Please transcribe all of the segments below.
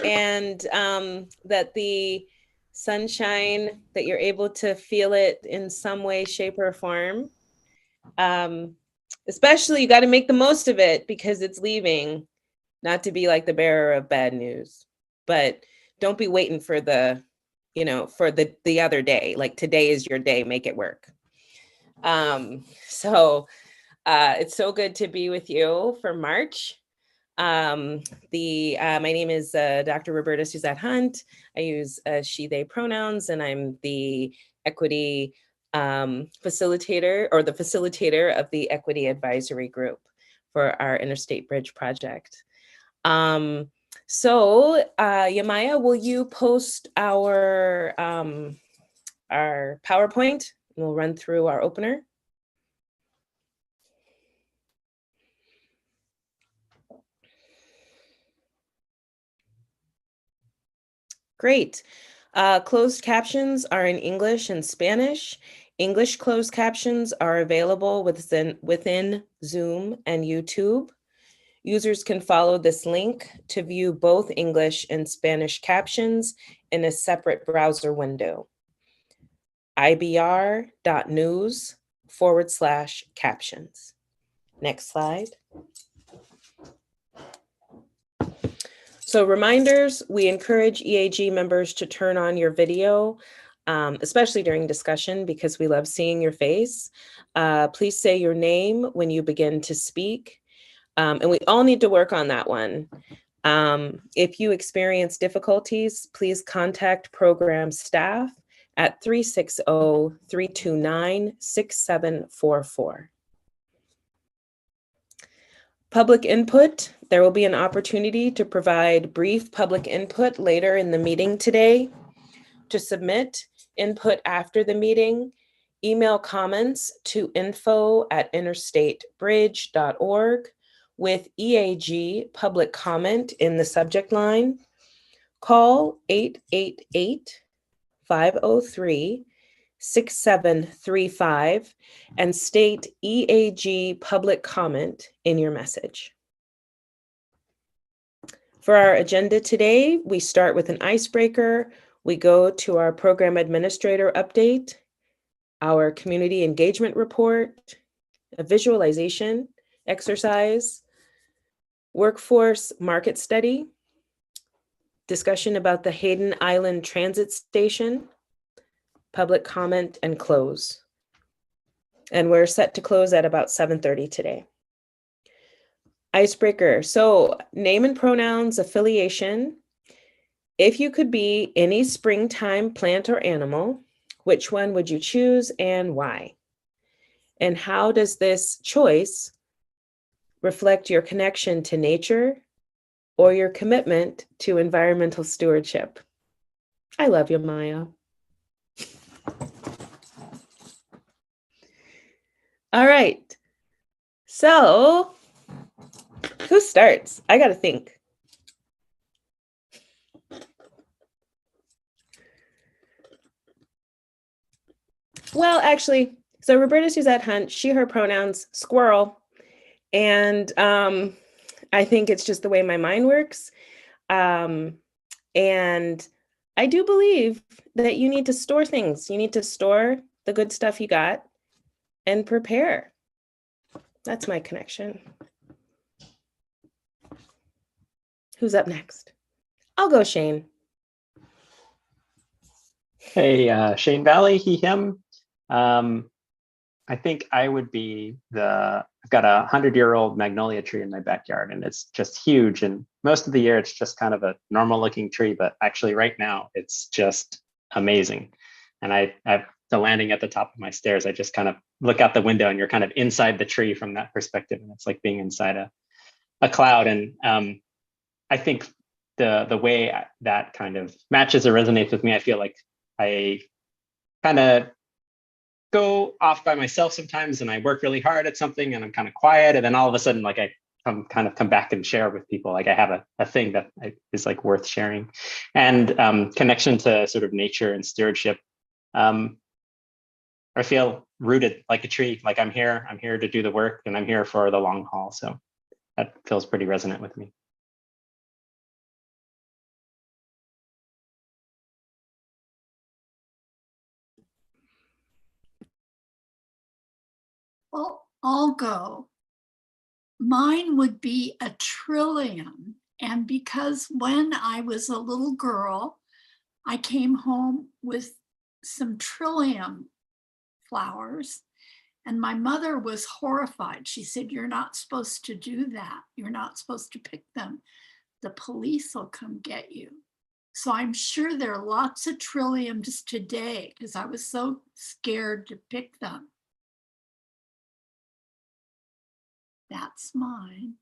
and that the sunshine, that you're able to feel it in some way, shape, or form. Um, Especially, you got to make the most of it because it's leaving, not to be like the bearer of bad news, but don't be waiting for for the other day. Like today is your day, make it work. So it's so good to be with you for March. My name is Dr. Roberta Suzette Hunt. I use she, they pronouns, and I'm the equity facilitator, or the facilitator of the Equity Advisory Group for our Interstate Bridge project. Yamaya, will you post our PowerPoint? We'll run through our opener. Great. Closed captions are in English and Spanish. English closed captions are available within Zoom and YouTube. Users can follow this link to view both English and Spanish captions in a separate browser window. ibr.news/captions. Next slide. So reminders, we encourage EAG members to turn on your video, especially during discussion, because we love seeing your face. Please say your name when you begin to speak. And we all need to work on that one. If you experience difficulties, please contact program staff at 360-329-6744. Public input. There will be an opportunity to provide brief public input later in the meeting today. To submit input after the meeting, email comments to info@interstatebridge.org with EAG Public Comment in the subject line. Call 888-503-6735 and state EAG Public Comment in your message. For our agenda today, we start with an icebreaker. We go to our program administrator update, our community engagement report, a visualization exercise, workforce market study, discussion about the Hayden Island Transit Station, public comment, and close. And we're set to close at about 7:30 today. Icebreaker. So name and pronouns, affiliation. If you could be any springtime plant or animal, which one would you choose and why? And how does this choice reflect your connection to nature or your commitment to environmental stewardship? I love you, Maya. All right. So who starts? I got to think. Well, actually, so Roberta Suzette Hunt, she, her pronouns, squirrel. And I think it's just the way my mind works. And I do believe that you need to store things. You need to store the good stuff you got and prepare. That's my connection. Who's up next? I'll go Shane. Hey, Shane Valley, he, him. I think I would be I've got a 100-year-old magnolia tree in my backyard, and it's just huge. And most of the year, it's just kind of a normal looking tree, but actually right now, it's just amazing. And I've the landing at the top of my stairs, I just kind of look out the window and you're kind of inside the tree from that perspective. And it's like being inside a cloud. And I think the way that kind of matches or resonates with me, I feel like I kind of go off by myself sometimes and I work really hard at something and I'm kind of quiet. And then all of a sudden, like I come back and share with people. Like I have a thing that is like worth sharing. And connection to sort of nature and stewardship. I feel rooted like a tree, like I'm here to do the work and I'm here for the long haul. So that feels pretty resonant with me. Well, I'll go. Mine would be a trillium. And because when I was a little girl, I came home with some trillium flowers, and my mother was horrified. She said, "You're not supposed to do that. You're not supposed to pick them. The police will come get you." So I'm sure there are lots of trilliums today because I was so scared to pick them. That's mine.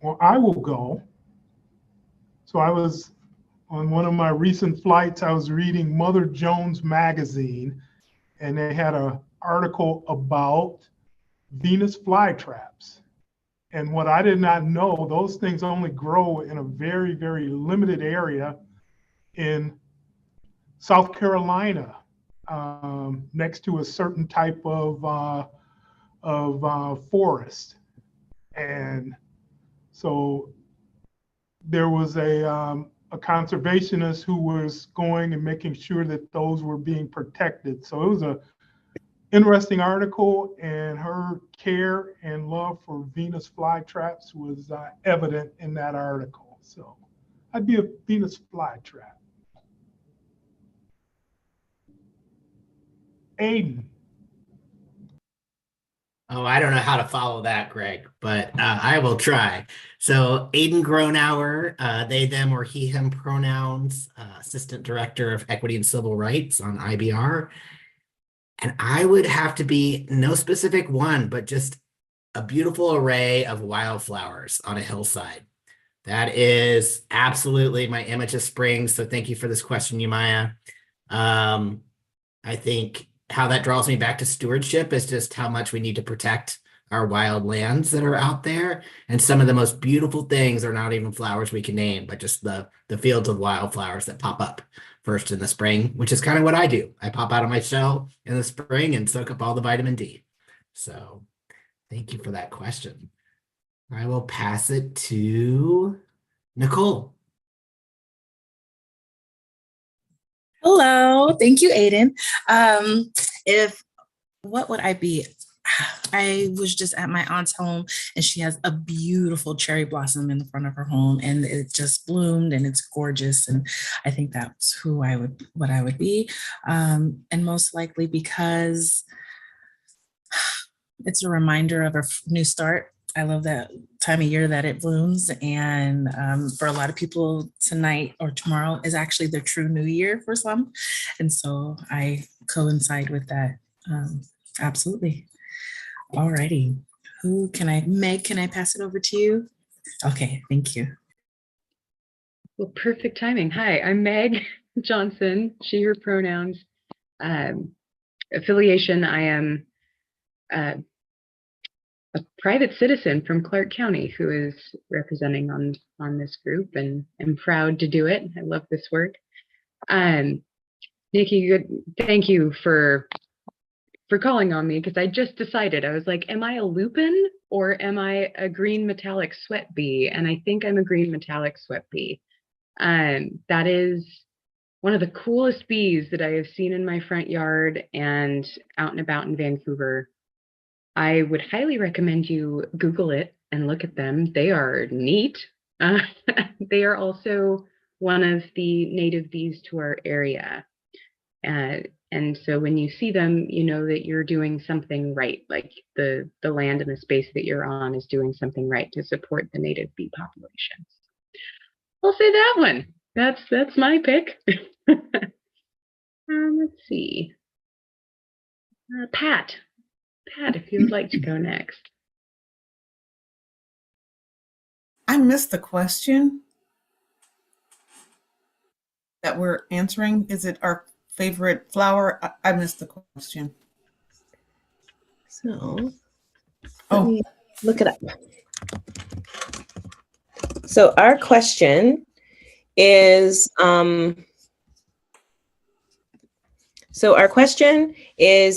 Well, I will go. So I was on one of my recent flights, I was reading Mother Jones magazine, and they had an article about Venus flytraps. And what I did not know, those things only grow in a very, very limited area in South Carolina, next to a certain type of forest. And so there was a conservationist who was going and making sure that those were being protected. So it was a interesting article, and her care and love for Venus flytraps was evident in that article. So I'd be a Venus flytrap. Aiden. Oh, I don't know how to follow that, Greg, but I will try. So Aiden Gronauer, they, them, or he, him pronouns, Assistant Director of Equity and Civil Rights on IBR. And I would have to be no specific one, but just a beautiful array of wildflowers on a hillside. That is absolutely my image of spring. So thank you for this question, Umaya. I think how that draws me back to stewardship is just how much we need to protect our wild lands that are out there. And some of the most beautiful things are not even flowers we can name, but just the fields of wildflowers that pop up first in the spring, which is kind of what I do. I pop out of my shell in the spring and soak up all the vitamin D. So thank you for that question. I will pass it to Nicole. Hello, thank you, Aiden. What would I be? I was just at my aunt's home, and she has a beautiful cherry blossom in the front of her home, and it just bloomed, and it's gorgeous. And I think that's what I would be, and most likely because it's a reminder of a new start. I love that time of year that it blooms, and for a lot of people, tonight or tomorrow is actually the true new year for some, and so I coincide with that. Absolutely. Alrighty, Meg, can I pass it over to you? Okay, thank you. Well, perfect timing. Hi, I'm Meg Johnson, she, her pronouns. Affiliation, I am a private citizen from Clark County who is representing on this group, and I'm proud to do it. I love this work. Nikki, thank you for calling on me, because I just decided, I was like, am I a lupin or am I a green metallic sweat bee? And I think I'm a green metallic sweat bee. That is one of the coolest bees that I have seen in my front yard and out and about in Vancouver. I would highly recommend you Google it and look at them. They are neat. They are also one of the native bees to our area. And so when you see them, you know that you're doing something right, like the land and the space that you're on is doing something right to support the native bee populations. I'll say that one. That's my pick. Let's see. Pat, if you would like to go next. I missed the question that we're answering. Is it our favorite flower? I missed the question. So let me look it up. So our question is,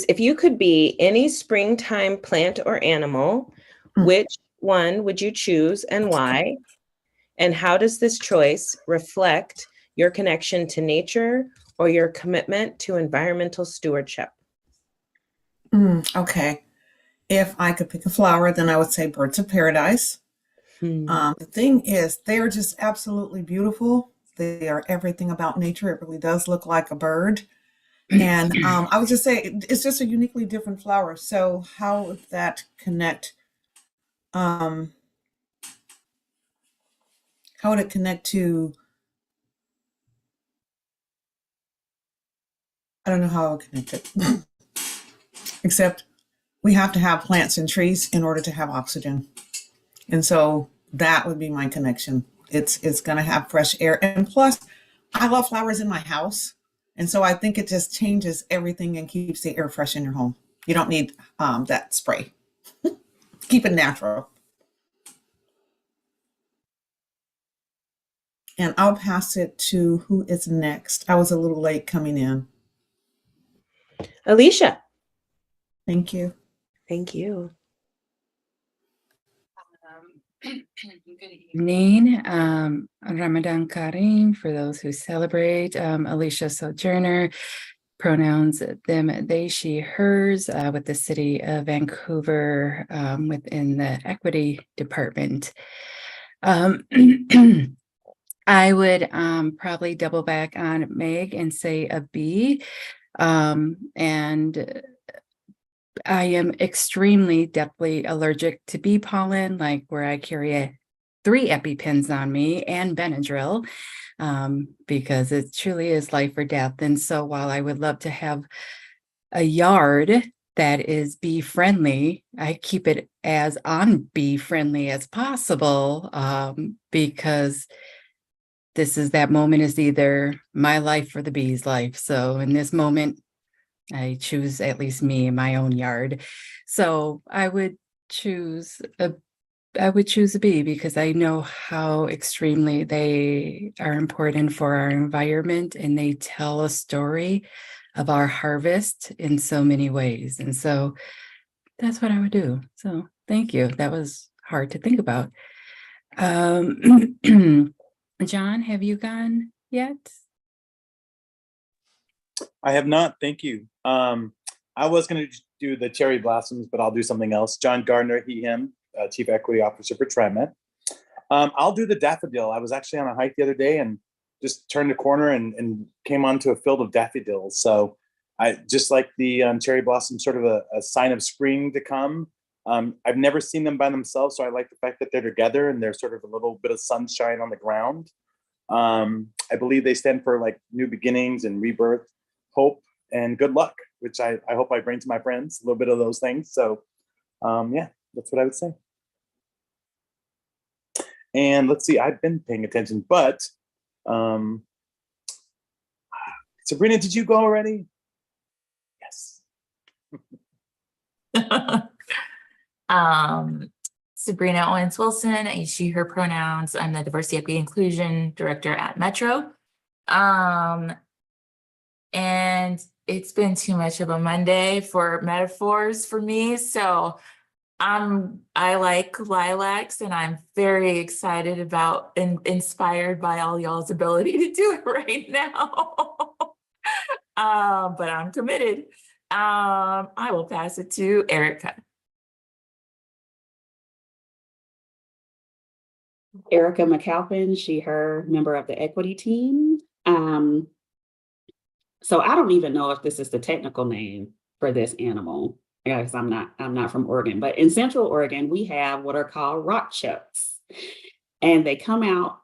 if you could be any springtime plant or animal, which one would you choose and why? And how does this choice reflect your connection to nature or your commitment to environmental stewardship? Okay. If I could pick a flower, then I would say birds of paradise. The thing is, they are just absolutely beautiful. They are everything about nature. It really does look like a bird. And I would just say it's just a uniquely different flower. So how would that connect? How would it connect to? I don't know how I would connect it. Except we have to have plants and trees in order to have oxygen. And so that would be my connection. It's going to have fresh air. And plus, I love flowers in my house. And so I think it just changes everything and keeps the air fresh in your home. You don't need that spray. Keep it natural. And I'll pass it to who is next. I was a little late coming in. Alicia. Thank you. Thank you. Good evening. Ramadan Kareem for those who celebrate. Alicia Sojourner, pronouns them, they, she, hers, with the city of Vancouver, within the equity department. I would probably double back on Meg and say a B. And I am extremely deathly allergic to bee pollen, like where I carry 3 EpiPens on me and Benadryl, because it truly is life or death. And so while I would love to have a yard that is bee friendly, I keep it as bee friendly as possible, because that moment is either my life or the bee's life. So in this moment, I choose, at least me, in my own yard. So I would choose a bee because I know how extremely they are important for our environment, and they tell a story of our harvest in so many ways. And so that's what I would do. So thank you. That was hard to think about. John, have you gone yet? I have not, thank you. I was going to do the cherry blossoms, but I'll do something else. John Gardner, he, him, Chief Equity Officer for TriMet. I'll do the daffodil. I was actually on a hike the other day and just turned a corner and came onto a field of daffodils. So I just like the cherry blossom, sort of a sign of spring to come. I've never seen them by themselves, so I like the fact that they're together and there's sort of a little bit of sunshine on the ground. I believe they stand for like new beginnings and rebirth, hope, and good luck, which I hope I bring to my friends, a little bit of those things. So yeah, that's what I would say. And let's see, I've been paying attention, but Sabrina, did you go already? Yes. Sabrina Owens Wilson, a she, her pronouns. I'm the Diversity, Equity, Inclusion Director at Metro. And it's been too much of a Monday for metaphors for me. So I like lilacs, and I'm very excited about and inspired by all y'all's ability to do it right now. But I'm committed. I will pass it to Erica. Erica McAlpin, she, her, member of the equity team. So I don't even know if this is the technical name for this animal. Because I'm not from Oregon, but in Central Oregon, we have what are called rock chucks, and they come out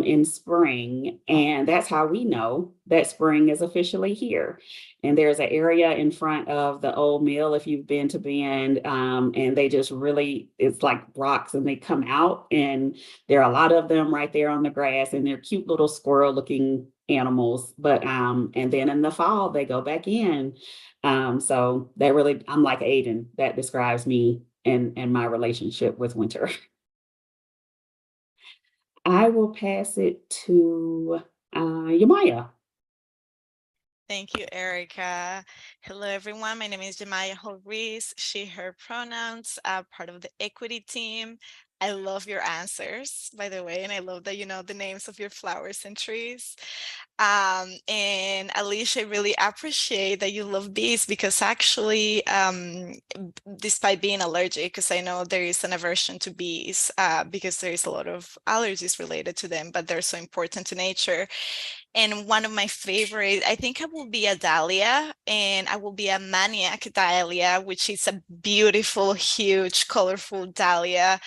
in spring, and that's how we know that spring is officially here. And there's an area in front of the old mill, if you've been to Bend, and they just really, it's like rocks, and they come out, and there are a lot of them right there on the grass, and they're cute little squirrel looking animals. But and then in the fall they go back in. So that really, I'm like Aiden, that describes me and my relationship with winter. I will pass it to Yamaya. Thank you, Erica. Hello, everyone. My name is Yamaya Ruiz, she, her pronouns, part of the equity team. I love your answers, by the way, and I love that you know the names of your flowers and trees. And Alicia, I really appreciate that you love bees because actually, despite being allergic, because I know there is an aversion to bees because there is a lot of allergies related to them, but they're so important to nature. And one of my favorite, I think I will be a dahlia, and I will be a maniac dahlia, which is a beautiful, huge, colorful dahlia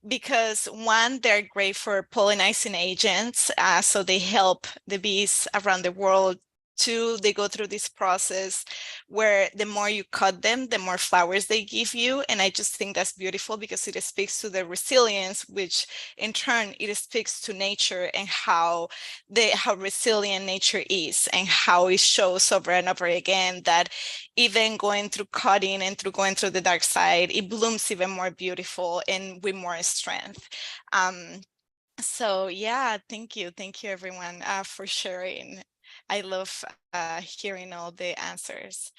because one, they're great for pollinizing agents, so they help the bees around the world. Two, they go through this process where the more you cut them, the more flowers they give you. And I just think that's beautiful because it speaks to the resilience, which in turn, it speaks to nature and how resilient nature is and how it shows over and over again that even going through cutting and through going through the dark side, it blooms even more beautiful and with more strength. So yeah, thank you everyone for sharing. I love hearing all the answers.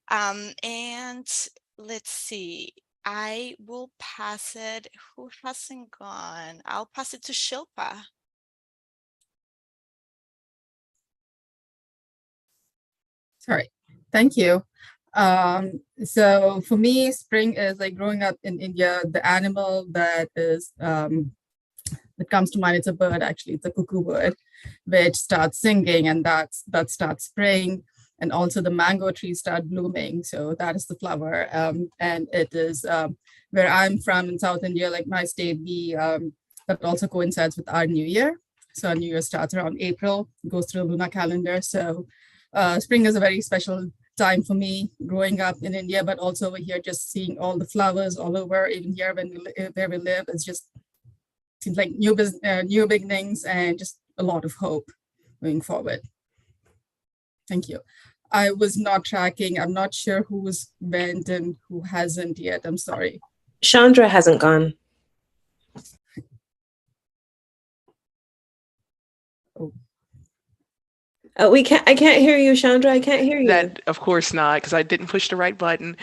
And let's see, I will pass it. Who hasn't gone? I'll pass it to Shilpa. Sorry, thank you. So for me, spring is like growing up in India, the animal that is that comes to mind, it's a bird actually, it's a cuckoo bird, which starts singing and that starts spring. And also the mango trees start blooming. So that is the flower. And it is where I'm from in South India, like my state, that also coincides with our New Year. So our New Year starts around April, goes through the lunar calendar. So spring is a very special time for me growing up in India, but also over here, just seeing all the flowers all over, even here where we live, it's just seems like new beginnings and just a lot of hope moving forward. Thank you. I was not tracking. I'm not sure who's went and who hasn't yet. I'm sorry. Chandra hasn't gone. Oh. I can't hear you, Chandra. I can't hear you. That, of course not, because I didn't push the right button.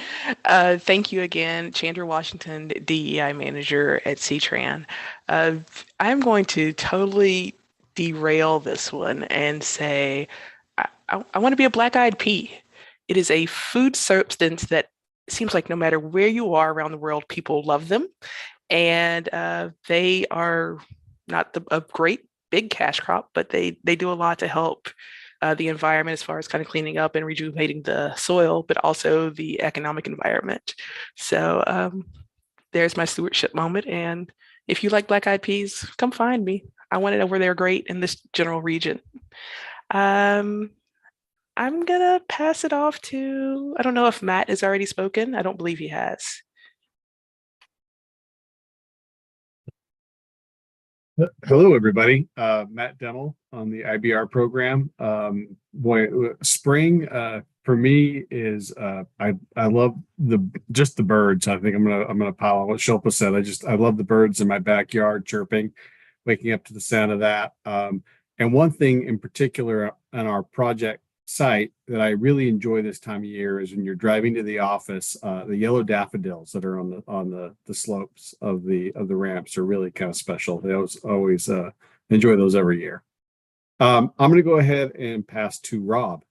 Thank you again, Chandra Washington, DEI manager at CTRAN. I'm going to totally derail this one and say, I want to be a black-eyed pea. It is a food substance that seems like no matter where you are around the world, people love them. And they are not a great big cash crop, but they do a lot to help the environment as far as kind of cleaning up and rejuvenating the soil, but also the economic environment. So there's my stewardship moment. And if you like black-eyed peas, come find me. I want to know where they're great in this general region. I'm gonna pass it off to, I don't know if Matt has already spoken. I don't believe he has. Hello, everybody. Matt Demmel on the IBR program. Spring for me is I love just the birds. I think I'm gonna pile on what Shilpa said. I love the birds in my backyard chirping, waking up to the sound of that. And one thing in particular on our project site that I really enjoy this time of year is when you're driving to the office, the yellow daffodils that are on the slopes of the ramps are really kind of special. They always enjoy those every year. I'm going to go ahead and pass to Rob.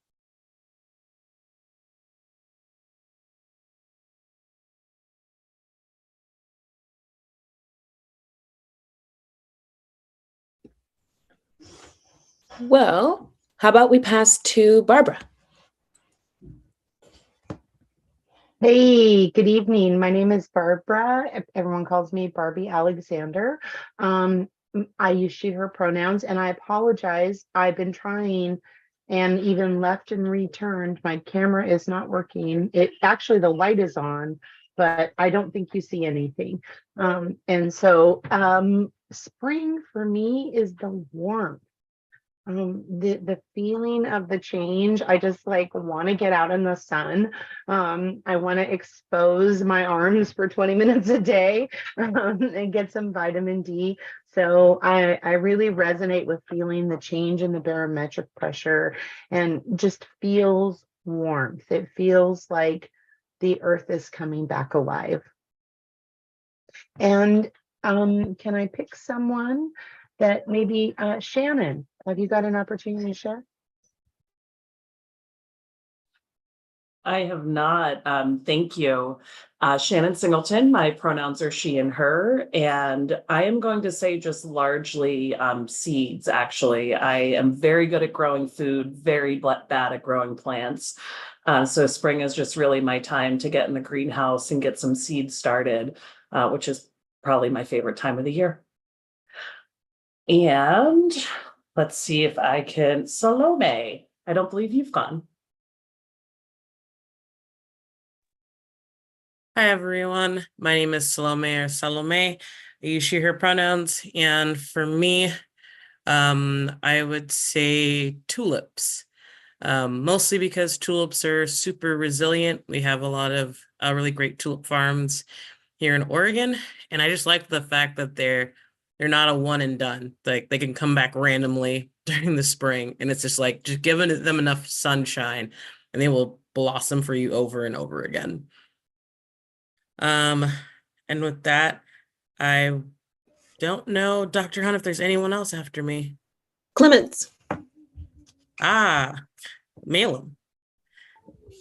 Well, how about we pass to Barbara? Hey, good evening. My name is Barbara. Everyone calls me Barbie Alexander. I use she, her pronouns, and I apologize. I've been trying and even left and returned. My camera is not working. Actually, the light is on, but I don't think you see anything. And so spring for me is the warmth. The feeling of the change. I just like want to get out in the sun. I want to expose my arms for 20 minutes a day and get some vitamin D. So I really resonate with feeling the change in the barometric pressure and just feels warmth. It feels like the earth is coming back alive. And Can I pick someone that maybe, Shannon, have you got an opportunity to share? I have not. Thank you. Shannon Singleton, my pronouns are she and her, and I am going to say just largely seeds, actually. I am very good at growing food, very bad at growing plants. So spring is just really my time to get in the greenhouse and get some seeds started, which is probably my favorite time of the year. And let's see if I can, Salome, I don't believe you've gone. Hi everyone, my name is Salome or Salome. I use she, her pronouns, and for me, I would say tulips. Mostly because tulips are super resilient. We have a lot of really great tulip farms here in Oregon, and I just like the fact that they're not a one and done. Like they can come back randomly during the spring, and it's just like just giving them enough sunshine, and they will blossom for you over and over again. And with that, I don't know, Dr. Hunt, if there's anyone else after me. Clements. Ah, Malin.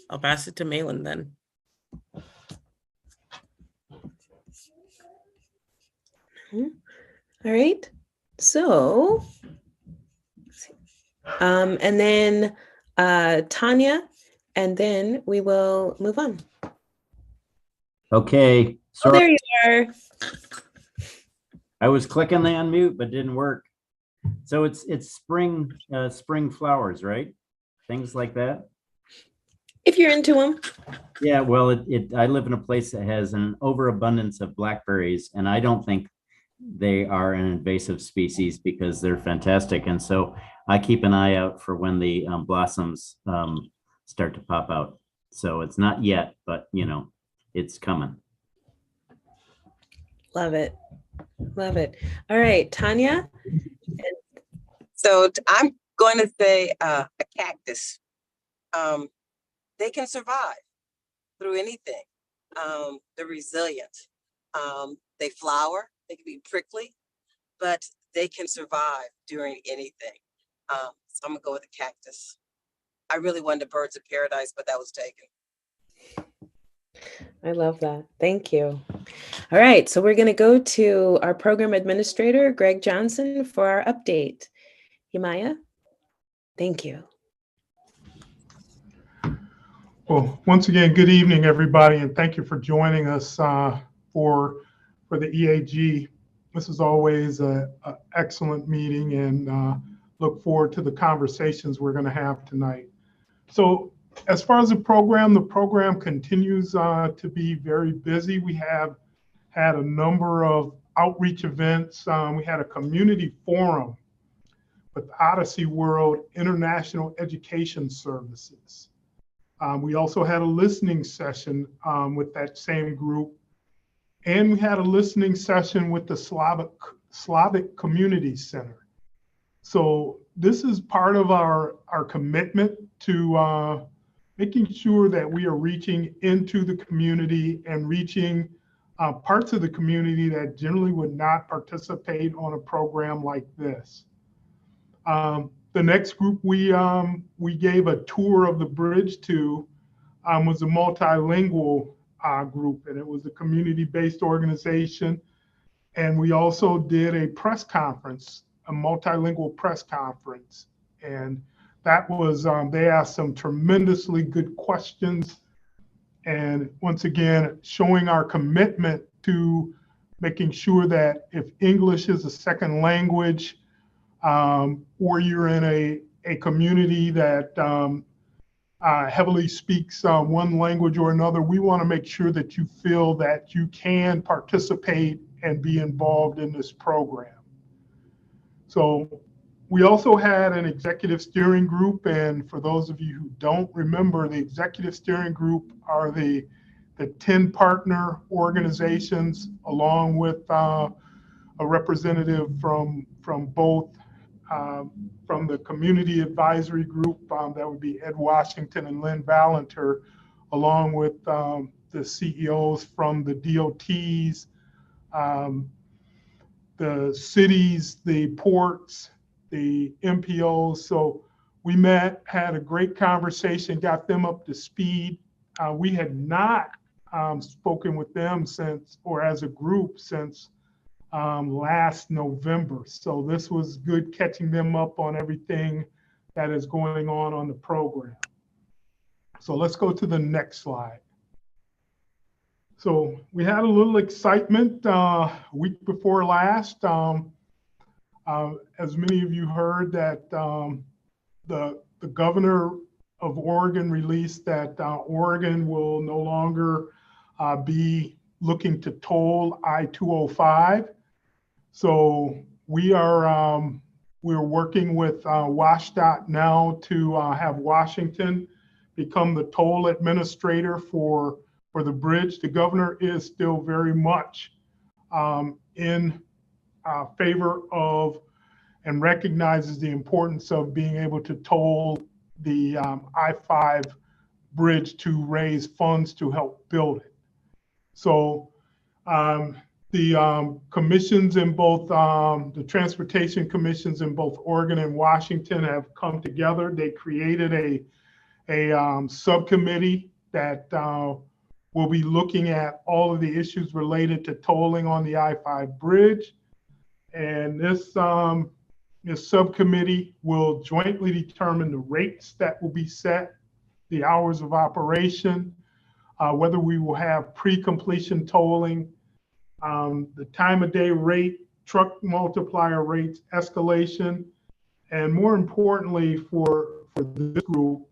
I'll pass it to Malin then. All right. So, and then Tanya, and then we will move on. Okay. Oh, Sorry. there you are. I was clicking the unmute, but didn't work. So it's spring flowers, right? Things like that. If you're into them. Yeah, well, I live in a place that has an overabundance of blackberries, and I don't think they are an invasive species because they're fantastic. And so I keep an eye out for when the blossoms start to pop out. So it's not yet, but you know, it's coming. Love it. Love it. All right, Tanya. So I'm going to say a cactus. They can survive through anything. They're resilient. They flower. They can be prickly, but they can survive during anything. So I'm gonna go with a cactus. I really wanted birds of paradise, but that was taken. I love that. Thank you. All right, so we're going to go to our program administrator, Greg Johnson, for our update. Himaya, thank you. Well, once again, good evening, everybody, and thank you for joining us for the EAG. This is always an excellent meeting, and look forward to the conversations we're going to have tonight. So as far as the program continues to be very busy. We have had a number of outreach events. We had a community forum with Odyssey World International Education Services. We also had a listening session with that same group. And we had a listening session with the Slavic Community Center. So this is part of our commitment to making sure that we are reaching into the community and reaching parts of the community that generally would not participate on a program like this. The next group we gave a tour of the bridge to was a multilingual group, and it was a community-based organization. And we also did a press conference, a multilingual press conference. And that was, they asked some tremendously good questions. And once again, showing our commitment to making sure that if English is a second language, or you're in a community that heavily speaks one language or another, we want to make sure that you feel that you can participate and be involved in this program. So we also had an executive steering group, and for those of you who don't remember, the executive steering group are the 10 partner organizations, along with a representative from both from the community advisory group, that would be Ed Washington and Lynn Valenter, along with the CEOs from the DOTs, the cities, the ports, the MPOs. So we met, had a great conversation, got them up to speed. We had not spoken with them since, or as a group since last November. So this was good catching them up on everything that is going on the program. So let's go to the next slide. So we had a little excitement week before last. As many of you heard that the governor of Oregon released that Oregon will no longer be looking to toll I-205. So we're working with WashDOT now to have Washington become the toll administrator for the bridge. The governor is still very much in favor of and recognizes the importance of being able to toll the I-5 bridge to raise funds to help build it. So the commissions in both, the transportation commissions in both Oregon and Washington have come together. They created a subcommittee that will be looking at all of the issues related to tolling on the I-5 bridge. And this subcommittee will jointly determine the rates that will be set, the hours of operation, whether we will have pre-completion tolling, the time of day rate, truck multiplier rates, escalation, and more importantly for this group,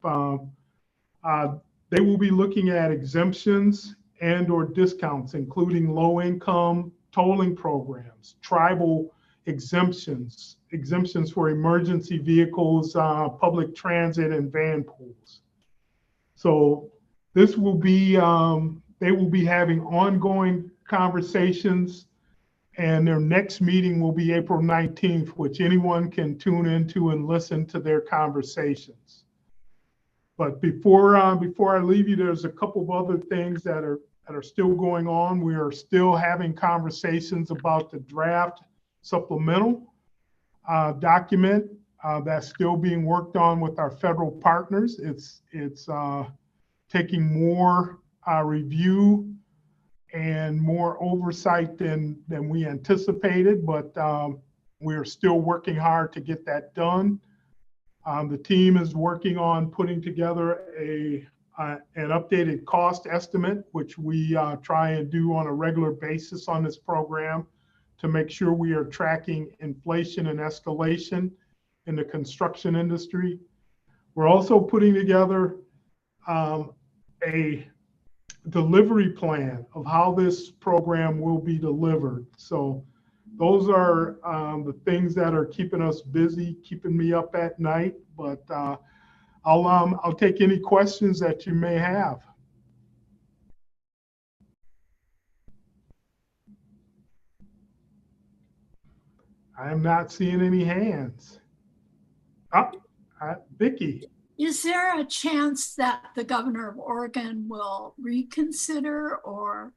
they will be looking at exemptions and or discounts, including low income tolling programs, tribal exemptions, exemptions for emergency vehicles, public transit, and van pools. So this will be, they will be having ongoing conversations, and their next meeting will be April 19th, which anyone can tune into and listen to their conversations. But before I leave you, there's a couple of other things that are still going on. We are still having conversations about the draft supplemental document that's still being worked on with our federal partners. It's taking more review and more oversight than we anticipated, but we are still working hard to get that done. The team is working on putting together an updated cost estimate, which we try and do on a regular basis on this program to make sure we are tracking inflation and escalation in the construction industry. We're also putting together a delivery plan of how this program will be delivered. So those are the things that are keeping us busy, keeping me up at night. But I'll take any questions that you may have. I am not seeing any hands. Vicki. Is there a chance that the governor of Oregon will reconsider, or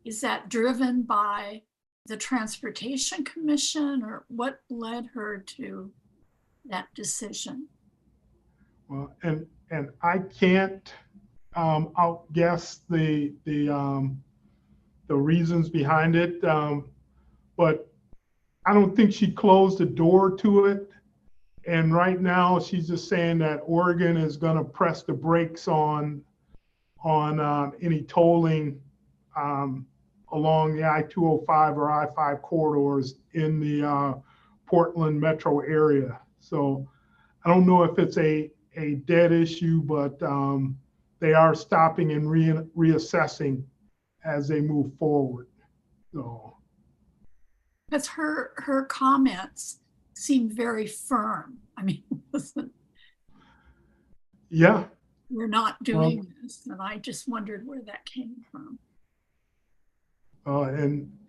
is that driven by the Transportation Commission, or what led her to that decision? Well, and I can't outguess the reasons behind it, but I don't think she closed the door to it. And right now, she's just saying that Oregon is going to press the brakes on any tolling along the I-205 or I-5 corridors in the Portland metro area. So I don't know if it's a dead issue, but they are stopping and reassessing as they move forward. So, because her comments seemed very firm. I mean, listen, yeah, we're not doing this, and I just wondered where that came from.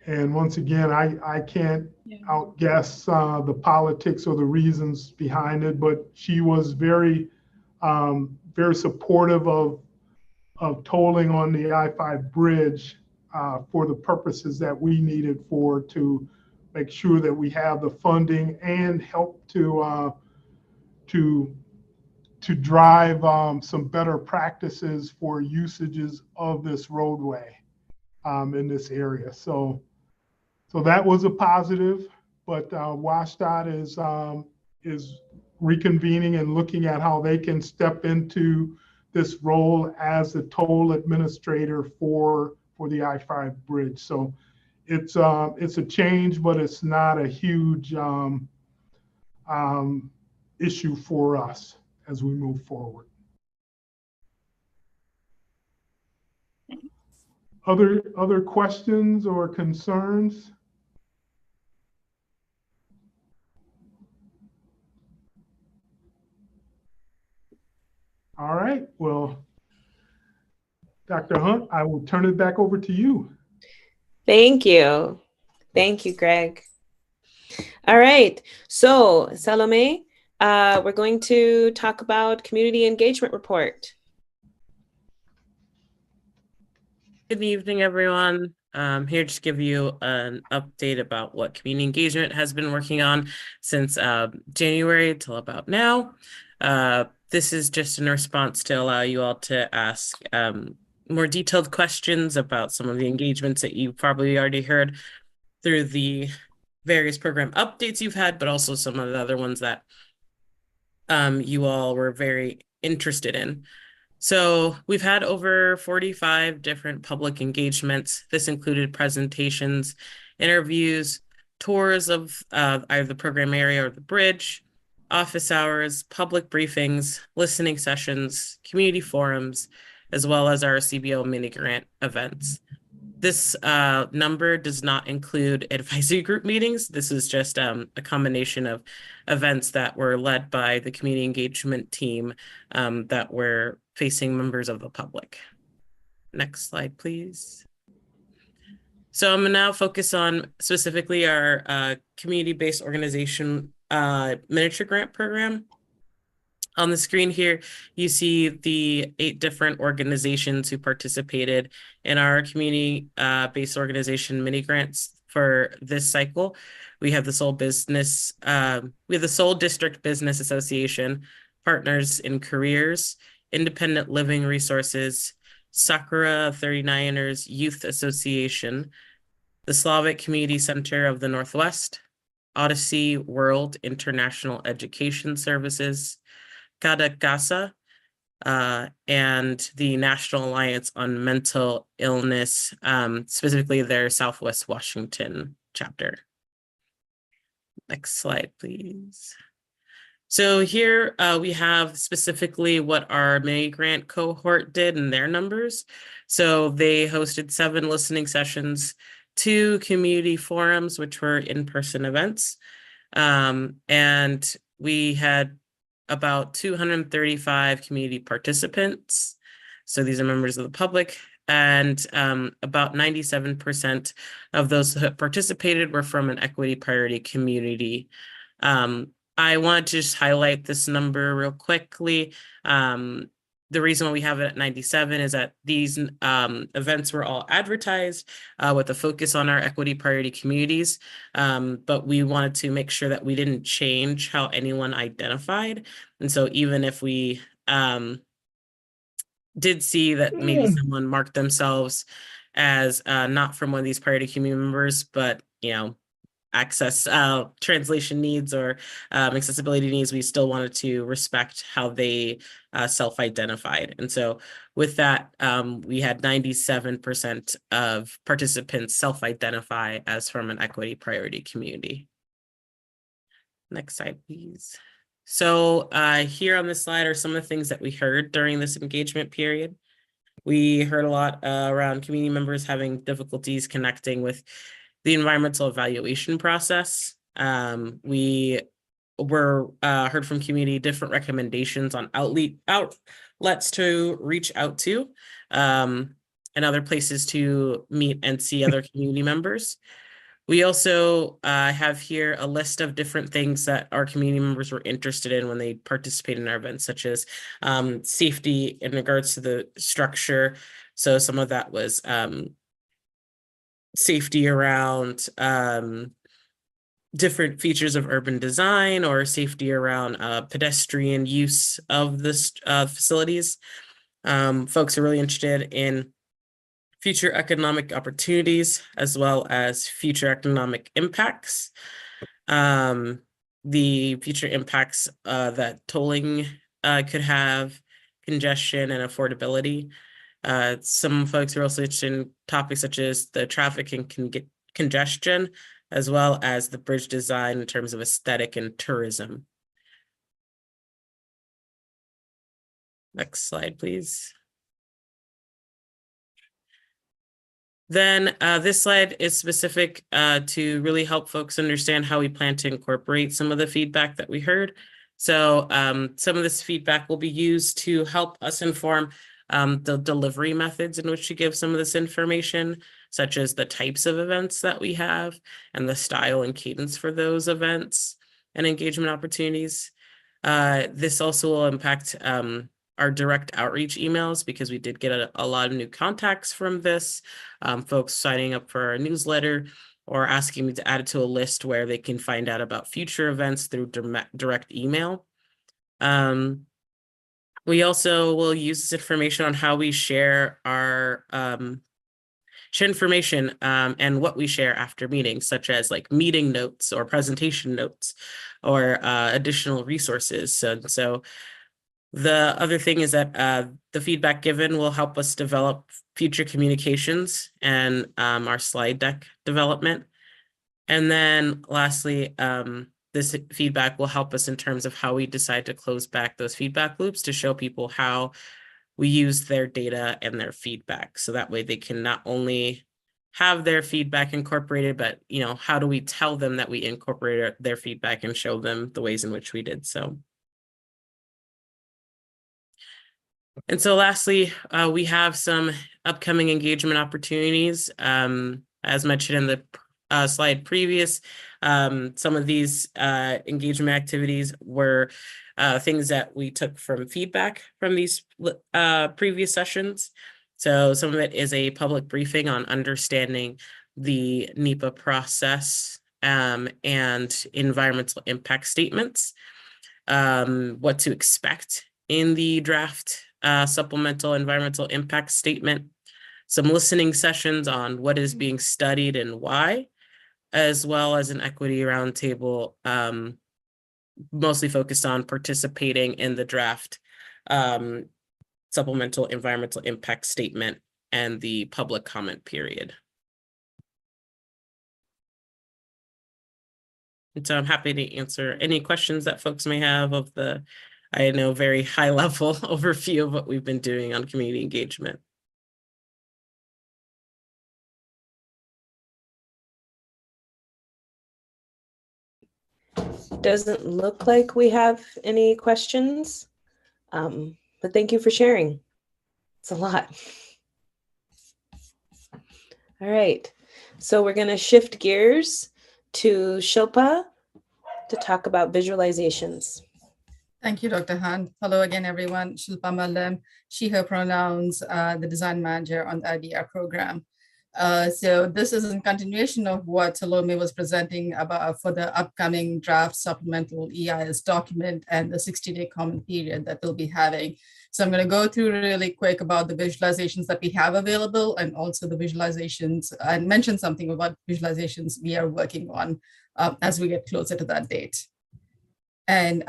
And once again, I can't outguess the politics or the reasons behind it, but she was very very supportive of tolling on the I-5 bridge for the purposes that we needed for to make sure that we have the funding and help to drive some better practices for usages of this roadway in this area. So that was a positive, but WashDOT is reconvening and looking at how they can step into this role as the toll administrator for the I-5 bridge. So it's a change, but it's not a huge issue for us as we move forward. Other questions or concerns? All right, well, Dr. Hunt, I will turn it back over to you. Thank you. Thank you, Greg. All right, so Salome, we're going to talk about community engagement report. Good evening, everyone. I'm here to give you an update about what community engagement has been working on since January till about now. This is just in response to allow you all to ask more detailed questions about some of the engagements that you've probably already heard through the various program updates you've had, but also some of the other ones that you all were very interested in. So we've had over 45 different public engagements. This included presentations, interviews, tours of either the program area or the bridge, office hours, public briefings, listening sessions, community forums, as well as our CBO mini grant events. This number does not include advisory group meetings. This is just a combination of events that were led by the community engagement team that were facing members of the public. Next slide, please. So I'm gonna now focus on specifically our community-based organization miniature grant program. On the screen here, you see the 8 different organizations who participated in our community-based organization mini grants for this cycle. We have the Seoul District Business Association, Partners in Careers, Independent Living Resources, Sakura 39ers Youth Association, the Slavic Community Center of the Northwest, Odyssey World International Education Services, Kadagasa, and the National Alliance on Mental Illness, specifically their Southwest Washington chapter. Next slide, please. So here we have specifically what our mini grant cohort did and their numbers. So they hosted 7 listening sessions, 2 community forums, which were in-person events. And we had about 235 community participants. So these are members of the public, and about 97% of those who participated were from an equity priority community. I want to just highlight this number real quickly. The reason why we have it at 97 is that these events were all advertised with a focus on our equity priority communities, but we wanted to make sure that we didn't change how anyone identified. And so even if we did see that maybe someone marked themselves as not from one of these priority community members, but access translation needs or accessibility needs, we still wanted to respect how they self-identified. And so with that, we had 97% of participants self-identify as from an equity priority community. Next slide, please. So here on this slide are some of the things that we heard during this engagement period. We heard a lot around community members having difficulties connecting with the environmental evaluation process. We were heard from community different recommendations on outlets to reach out to and other places to meet and see other community members. We also have here a list of different things that our community members were interested in when they participated in our events, such as safety in regards to the structure. So some of that was safety around different features of urban design or safety around pedestrian use of this facilities. Folks are really interested in future economic opportunities as well as future economic impacts. The future impacts that tolling could have, congestion and affordability. Some folks are also interested in topics such as the traffic and congestion, as well as the bridge design in terms of aesthetic and tourism. Next slide, please. Then this slide is specific to really help folks understand how we plan to incorporate some of the feedback that we heard. So some of this feedback will be used to help us inform the delivery methods in which to give some of this information, such as the types of events that we have and the style and cadence for those events and engagement opportunities. This also will impact our direct outreach emails, because we did get a lot of new contacts from this, folks signing up for our newsletter or asking me to add it to a list where they can find out about future events through direct email. We also will use this information on how we share our share information and what we share after meetings, such as like meeting notes or presentation notes or additional resources. So the other thing is that the feedback given will help us develop future communications and our slide deck development. And then lastly, this feedback will help us in terms of how we decide to close back those feedback loops to show people how we use their data and their feedback. So that way they can not only have their feedback incorporated, but how do we tell them that we incorporated their feedback and show them the ways in which we did so. And so lastly, we have some upcoming engagement opportunities. As mentioned in the slide previous, some of these engagement activities were things that we took from feedback from these previous sessions. So some of it is a public briefing on understanding the NEPA process and environmental impact statements, what to expect in the draft supplemental environmental impact statement, some listening sessions on what is being studied and why, as well as an equity roundtable, mostly focused on participating in the draft supplemental environmental impact statement and the public comment period. And so I'm happy to answer any questions that folks may have of the, I know, very high level overview of what we've been doing on community engagement. Doesn't look like we have any questions, but thank you for sharing. It's a lot. All right, so we're going to shift gears to Shilpa to talk about visualizations. Thank you, Dr. Han. Hello again, everyone. Shilpa Mallam, she, her pronouns, the design manager on the IDR program. So this is in continuation of what Salome was presenting about for the upcoming draft supplemental EIS document and the 60-day comment period that we'll be having. So I'm going to go through really quick about the visualizations that we have available and also the visualizations, and mention something about visualizations we are working on as we get closer to that date. And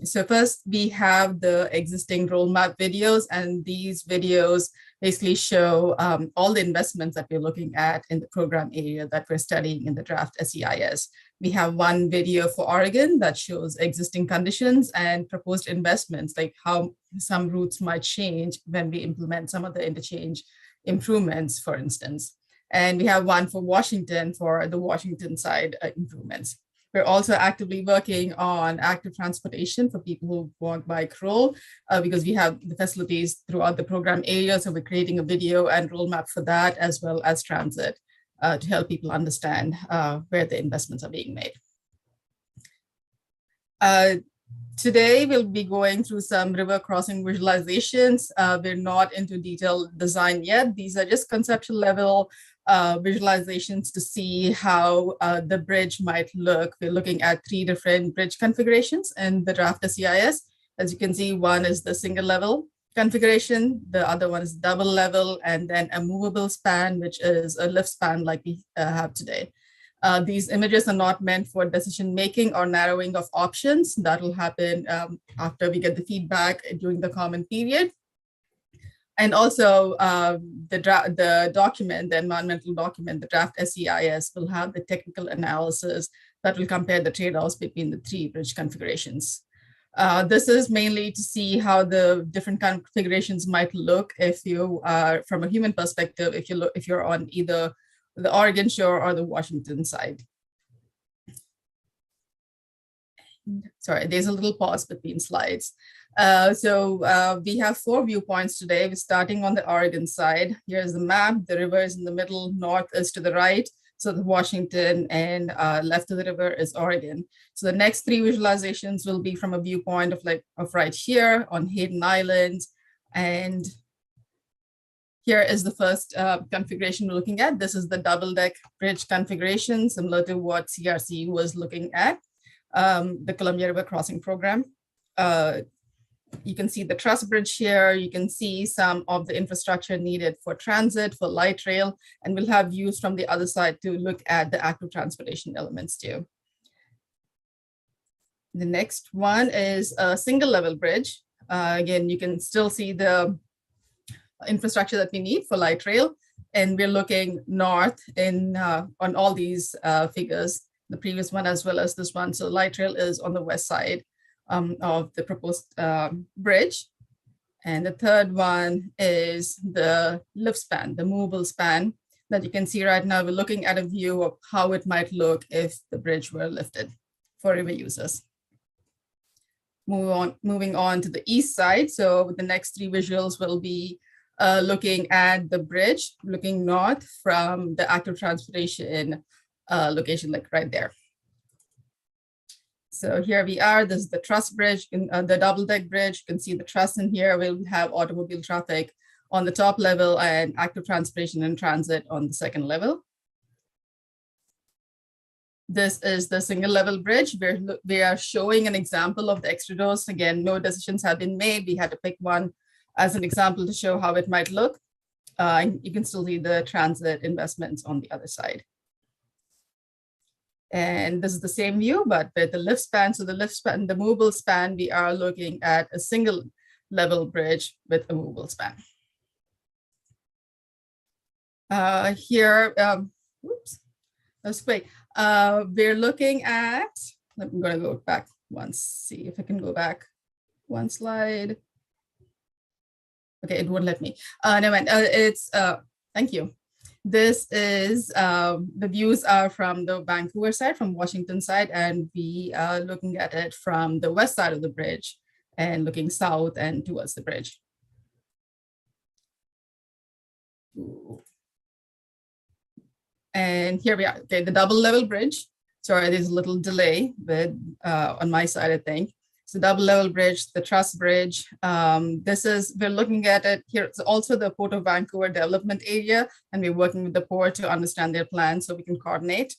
so first we have the existing roadmap videos, and these videos basically show all the investments that we're looking at in the program area that we're studying in the draft SEIS. We have one video for Oregon that shows existing conditions and proposed investments, like how some routes might change when we implement some of the interchange improvements, for instance. And we have one for Washington for the Washington side improvements. We're also actively working on active transportation for people who walk, bike, roll, because we have the facilities throughout the program area. So we're creating a video and roadmap for that, as well as transit, to help people understand where the investments are being made. Today, we'll be going through some river crossing visualizations. We're not into detailed design yet. These are just conceptual level visualizations to see how the bridge might look. We're looking at 3 different bridge configurations in the draft SEIS. As you can see, one is the single level configuration, the other one is double level, and then a movable span, which is a lift span like we have today. These images are not meant for decision making or narrowing of options. That will happen after we get the feedback during the comment period. And also the document, the environmental document, the draft SEIS will have the technical analysis that will compare the trade-offs between the 3 bridge configurations. This is mainly to see how the different configurations might look if you are, from a human perspective, if you're on either the Oregon shore or the Washington side. Sorry, there's a little pause between slides. We have 4 viewpoints today. We're starting on the Oregon side. Here's the map. The river is in the middle, north is to the right. So the Washington, and left of the river is Oregon. So the next 3 visualizations will be from a viewpoint of right here on Hayden Island. And here is the first configuration we're looking at. This is the double deck bridge configuration, similar to what CRC was looking at, the Columbia River Crossing Program. You can see the truss bridge here. You can see some of the infrastructure needed for transit, for light rail, and we'll have views from the other side to look at the active transportation elements too. The next one is a single level bridge. Again, you can still see the infrastructure that we need for light rail, and we're looking north on all these figures, the previous one as well as this one. So light rail is on the west side of the proposed bridge. And the third one is the lift span, the movable span that you can see right now. We're looking at a view of how it might look if the bridge were lifted for river users. Moving on to the east side. So the next 3 visuals will be looking at the bridge, looking north from the active transportation location, like right there. So here we are. This is the truss bridge, the double deck bridge. You can see the truss in here. We'll have automobile traffic on the top level and active transportation and transit on the second level. This is the single level bridge. We are showing an example of the extra doors. Again, no decisions have been made. We had to pick one as an example to show how it might look. You can still see the transit investments on the other side. And this is the same view, but with the lift span. So the lift span, the movable span, we are looking at a single level bridge with a movable span. Here, oops, that's quick. We're looking at, I'm going to go back once, see if I can go back one slide. Okay, it won't let me. Never mind. Thank you. This is, the views are from the Vancouver side, from Washington side, and we are looking at it from the west side of the bridge and looking south and towards the bridge. And here we are, okay, the double level bridge. Sorry, there's a little delay, but on my side, I think. So double level bridge, the truss bridge. We're looking at it here. It's also the Port of Vancouver development area, and we're working with the port to understand their plans so we can coordinate.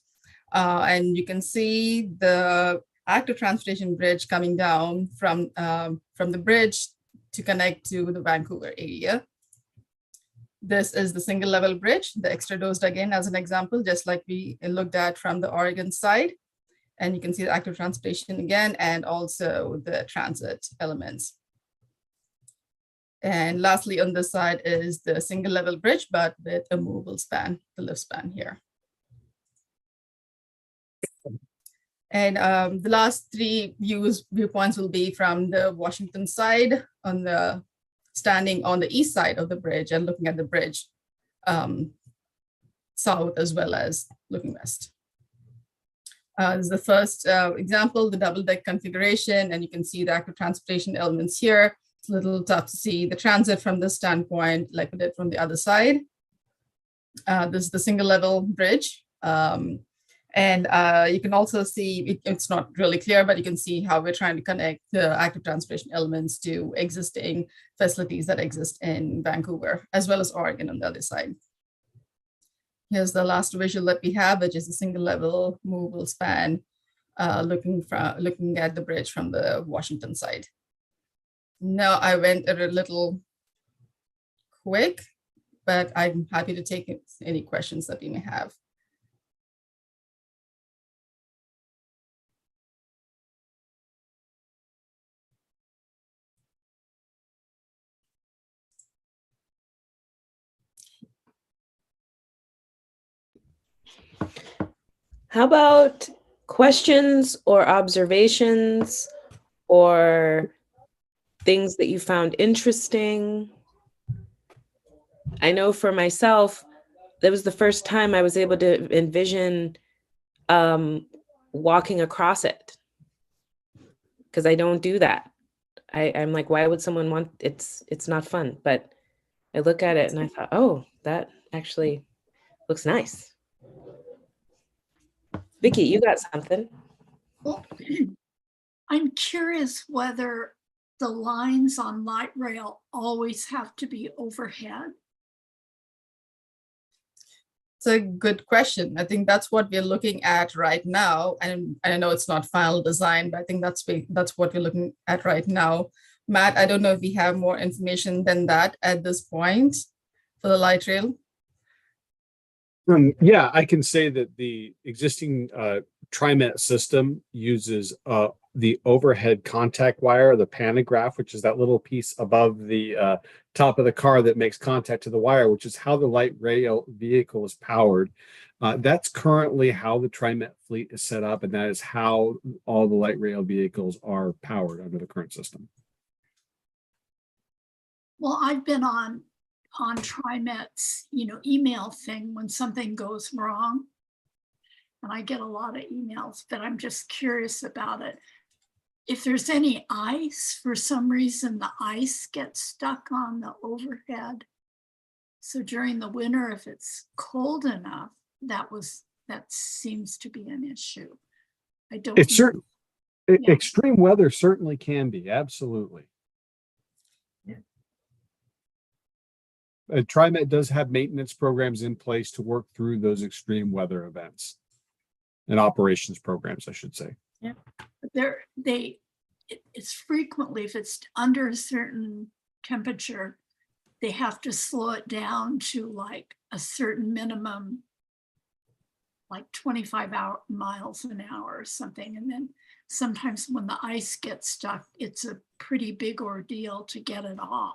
And you can see the active transportation bridge coming down from the bridge to connect to the Vancouver area. This is the single level bridge, the extra dosed again as an example, just like we looked at from the Oregon side. And you can see the active transportation again, and also the transit elements. And lastly, on this side is the single level bridge, but with a movable span, the lift span here. And the last 3 viewpoints will be from the Washington side, standing on the east side of the bridge and looking at the bridge south as well as looking west. This is the first example, the double deck configuration, and you can see the active transportation elements here. It's a little tough to see the transit from this standpoint, like we did from the other side. This is the single level bridge. And you can also see, it's not really clear, but you can see how we're trying to connect the active transportation elements to existing facilities that exist in Vancouver, as well as Oregon on the other side. Here's the last visual that we have, which is a single level movable span, looking at the bridge from the Washington side. Now I went a little quick, but I'm happy to take any questions that we may have. How about questions or observations or things that you found interesting? I know for myself, that was the first time I was able to envision walking across it, because I don't do that. I'm like, why would someone want, it's not fun. But I look at it and I thought, oh, that actually looks nice. Vicky, you got something? Well, I'm curious whether the lines on light rail always have to be overhead. It's a good question. I think that's what we're looking at right now. And I know it's not final design, but I think that's what we're looking at right now. Matt, I don't know if we have more information than that at this point for the light rail. Yeah, I can say that the existing TriMet system uses the overhead contact wire, the pantograph, which is that little piece above the top of the car that makes contact to the wire, which is how the light rail vehicle is powered. That's currently how the TriMet fleet is set up, and that is how all the light rail vehicles are powered under the current system. Well, I've been on TriMet's, email thing when something goes wrong. And I get a lot of emails, but I'm just curious about it. If there's any ice, for some reason, the ice gets stuck on the overhead. So during the winter, if it's cold enough, that seems to be an issue. I don't It's certain. Yeah. Extreme weather certainly can be, absolutely. TriMet does have maintenance programs in place to work through those extreme weather events, and operations programs, I should say. Yeah, it's frequently, if it's under a certain temperature, they have to slow it down to like a certain minimum, like 25 miles an hour or something. And then sometimes when the ice gets stuck, it's a pretty big ordeal to get it off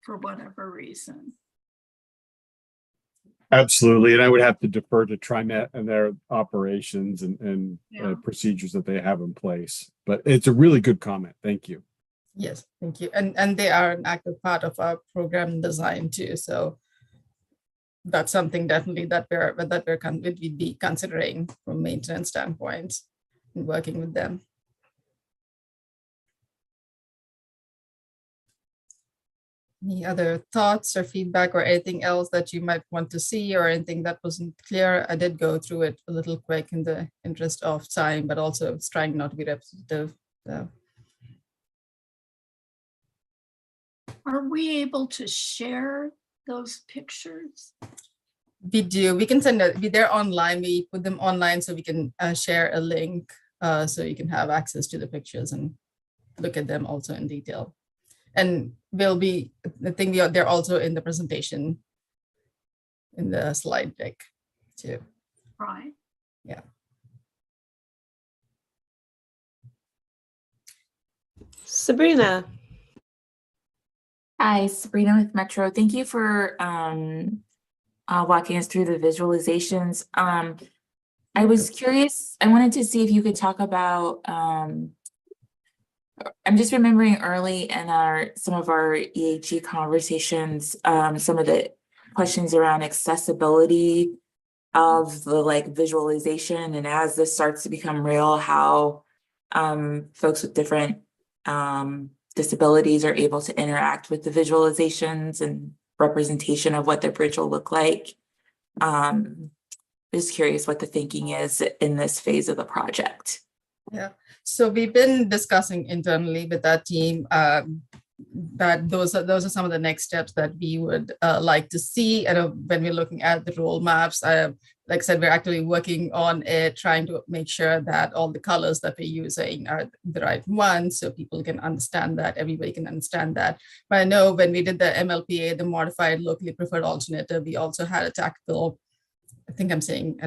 for whatever reason. Absolutely, and I would have to defer to TriMet and their operations and procedures that they have in place. But it's a really good comment. Thank you. Yes, thank you. And they are an active part of our program design too. So that's something definitely that we'd be considering from a maintenance standpoint and working with them. Any other thoughts or feedback or anything else that you might want to see or anything that wasn't clear? I did go through it a little quick in the interest of time, but also it's trying not to be repetitive. So. Are we able to share those pictures? We do. We can send it. They're online. We put them online so we can share a link so you can have access to the pictures and look at them also in detail. And I think they're also in the presentation in the slide deck too. Right. Yeah. Sabrina. Hi, Sabrina with Metro. Thank you for walking us through the visualizations. I was curious, I wanted to see if you could talk about, I'm just remembering early in some of our EAG conversations, some of the questions around accessibility of the visualization, and as this starts to become real, how folks with different disabilities are able to interact with the visualizations and representation of what the bridge will look like. Just curious what the thinking is in this phase of the project. Yeah, so we've been discussing internally with that team that those are some of the next steps that we would like to see. And when we're looking at the role maps, like I said, we're actually working on it, trying to make sure that all the colors that we're using are the right ones, so people can understand that, everybody can understand that. But I know when we did the MLPA, the modified locally preferred alternative, we also had a tactical, I think I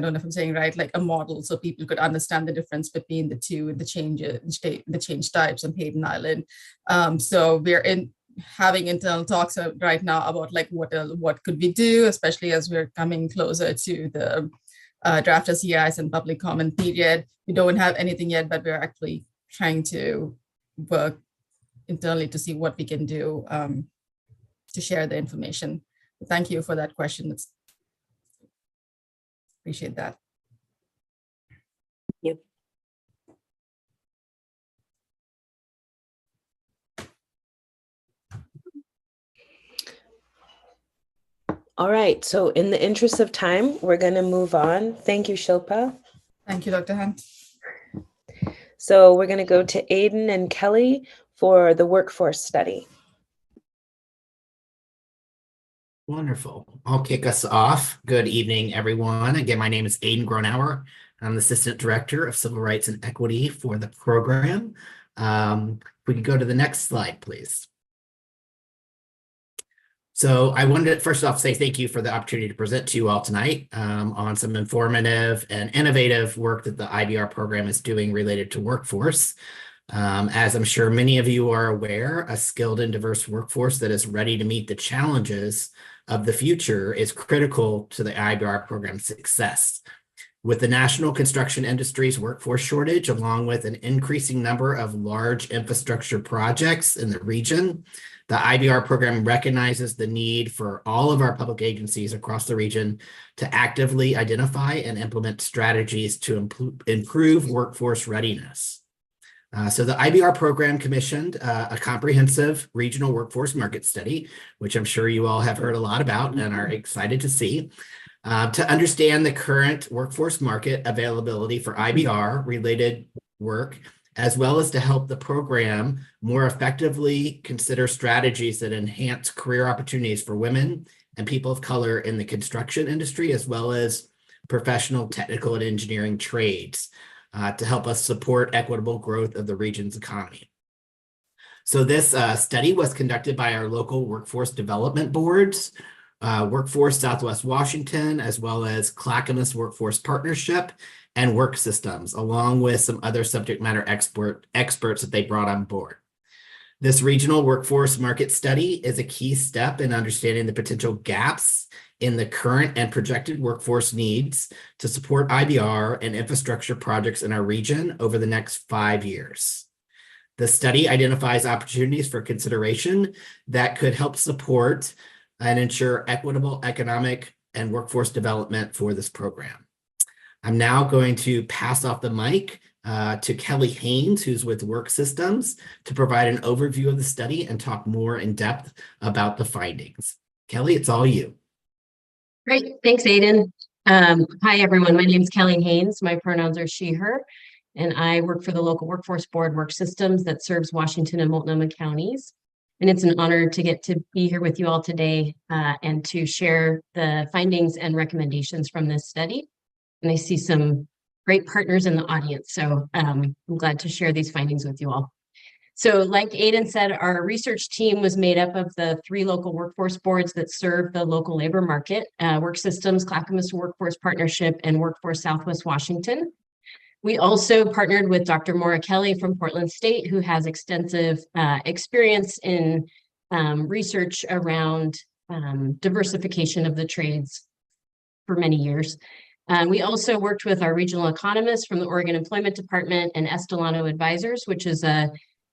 don't know if I'm saying right, like a model, so people could understand the difference between the two and the change types on Hayden Island. So we're having internal talks right now about like what could we do, especially as we're coming closer to the draft SEIs and public comment period. We don't have anything yet, but we're actually trying to work internally to see what we can do to share the information. Thank you for that question. Appreciate that. Yep. All right, so in the interest of time, we're going to move on. Thank you, Shilpa. Thank you, Dr. Hunt. So we're going to go to Aiden and Kelly for the workforce study. Wonderful. I'll kick us off. Good evening, everyone. Again, my name is Aiden Gronauer. I'm the Assistant Director of Civil Rights and Equity for the program. If we could go to the next slide, please. So I wanted to first off say thank you for the opportunity to present to you all tonight on some informative and innovative work that the IBR program is doing related to workforce. As I'm sure many of you are aware, a skilled and diverse workforce that is ready to meet the challenges of the future is critical to the IBR program's success. With the national construction industry's workforce shortage, along with an increasing number of large infrastructure projects in the region, the IBR program recognizes the need for all of our public agencies across the region to actively identify and implement strategies to improve workforce readiness. So the IBR program commissioned a comprehensive regional workforce market study, which I'm sure you all have heard a lot about and are excited to see, to understand the current workforce market availability for IBR related work, as well as to help the program more effectively consider strategies that enhance career opportunities for women and people of color in the construction industry, as well as professional, technical, and engineering trades. To help us support equitable growth of the region's economy. So this study was conducted by our local workforce development boards, Workforce Southwest Washington, as well as Clackamas Workforce Partnership and Work Systems, along with some other subject matter experts that they brought on board. This regional workforce market study is a key step in understanding the potential gaps in the current and projected workforce needs to support IBR and infrastructure projects in our region over the next 5 years. The study identifies opportunities for consideration that could help support and ensure equitable economic and workforce development for this program. I'm now going to pass off the mic to Kelly Haynes, who's with Work Systems, to provide an overview of the study and talk more in depth about the findings. Kelly, it's all you. Great, thanks, Aiden. Hi, everyone. My name is Kelly Haynes. My pronouns are she, her, and I work for the local workforce board, Work Systems, that serves Washington and Multnomah counties. And it's an honor to get to be here with you all today and to share the findings and recommendations from this study. And I see some great partners in the audience, so I'm glad to share these findings with you all. So like Aiden said, our research team was made up of the 3 local workforce boards that serve the local labor market, Work Systems, Clackamas Workforce Partnership, and Workforce Southwest Washington. We also partnered with Dr. Maura Kelly from Portland State, who has extensive experience in research around diversification of the trades for many years. We also worked with our regional economists from the Oregon Employment Department and Estelano Advisors, which is a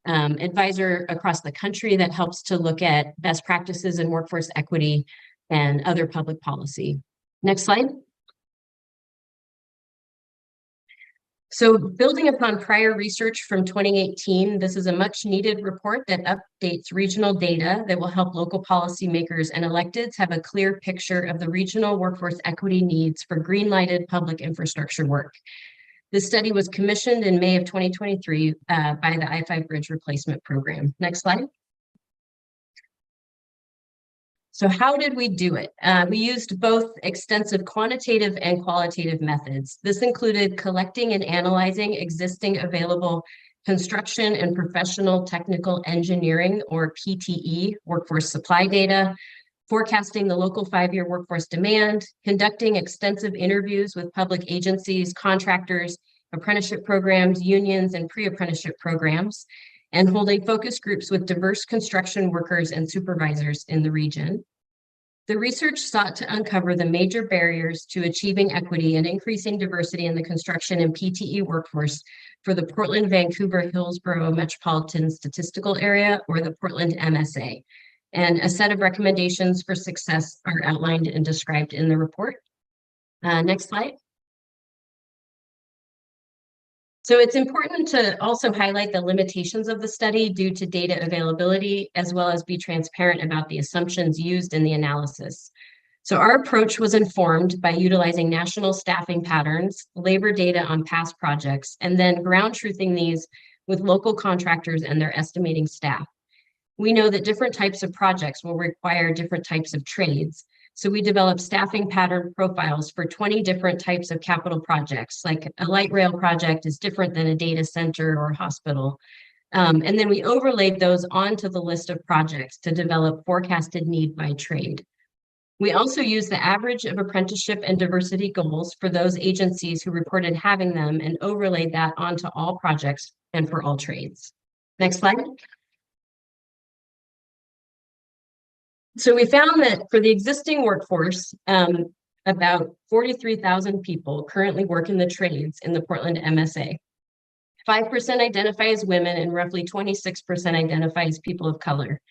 advisor across the country that helps to look at best practices in workforce equity and other public policy. Next slide. So building upon prior research from 2018, this is a much needed report that updates regional data that will help local policymakers and electeds have a clear picture of the regional workforce equity needs for green-lighted public infrastructure work. This study was commissioned in May of 2023 by the I-5 Bridge Replacement Program. Next slide. So how did we do it? We used both extensive quantitative and qualitative methods. This included collecting and analyzing existing available construction and professional technical engineering, or PTE, workforce supply data, forecasting the local 5-year workforce demand, conducting extensive interviews with public agencies, contractors, apprenticeship programs, unions, and pre-apprenticeship programs, and holding focus groups with diverse construction workers and supervisors in the region. The research sought to uncover the major barriers to achieving equity and increasing diversity in the construction and PTE workforce for the Portland, Vancouver, Hillsborough Metropolitan Statistical Area, or the Portland MSA. And a set of recommendations for success are outlined and described in the report. Next slide. So it's important to also highlight the limitations of the study due to data availability, as well as be transparent about the assumptions used in the analysis. So our approach was informed by utilizing national staffing patterns, labor data on past projects, and then ground truthing these with local contractors and their estimating staff. We know that different types of projects will require different types of trades. So we developed staffing pattern profiles for 20 different types of capital projects, like a light rail project is different than a data center or hospital. And then we overlaid those onto the list of projects to develop forecasted need by trade. We also used the average of apprenticeship and diversity goals for those agencies who reported having them and overlaid that onto all projects and for all trades. Next slide. So we found that for the existing workforce, about 43,000 people currently work in the trades in the Portland MSA. 5% identify as women and roughly 26% identify as people of color.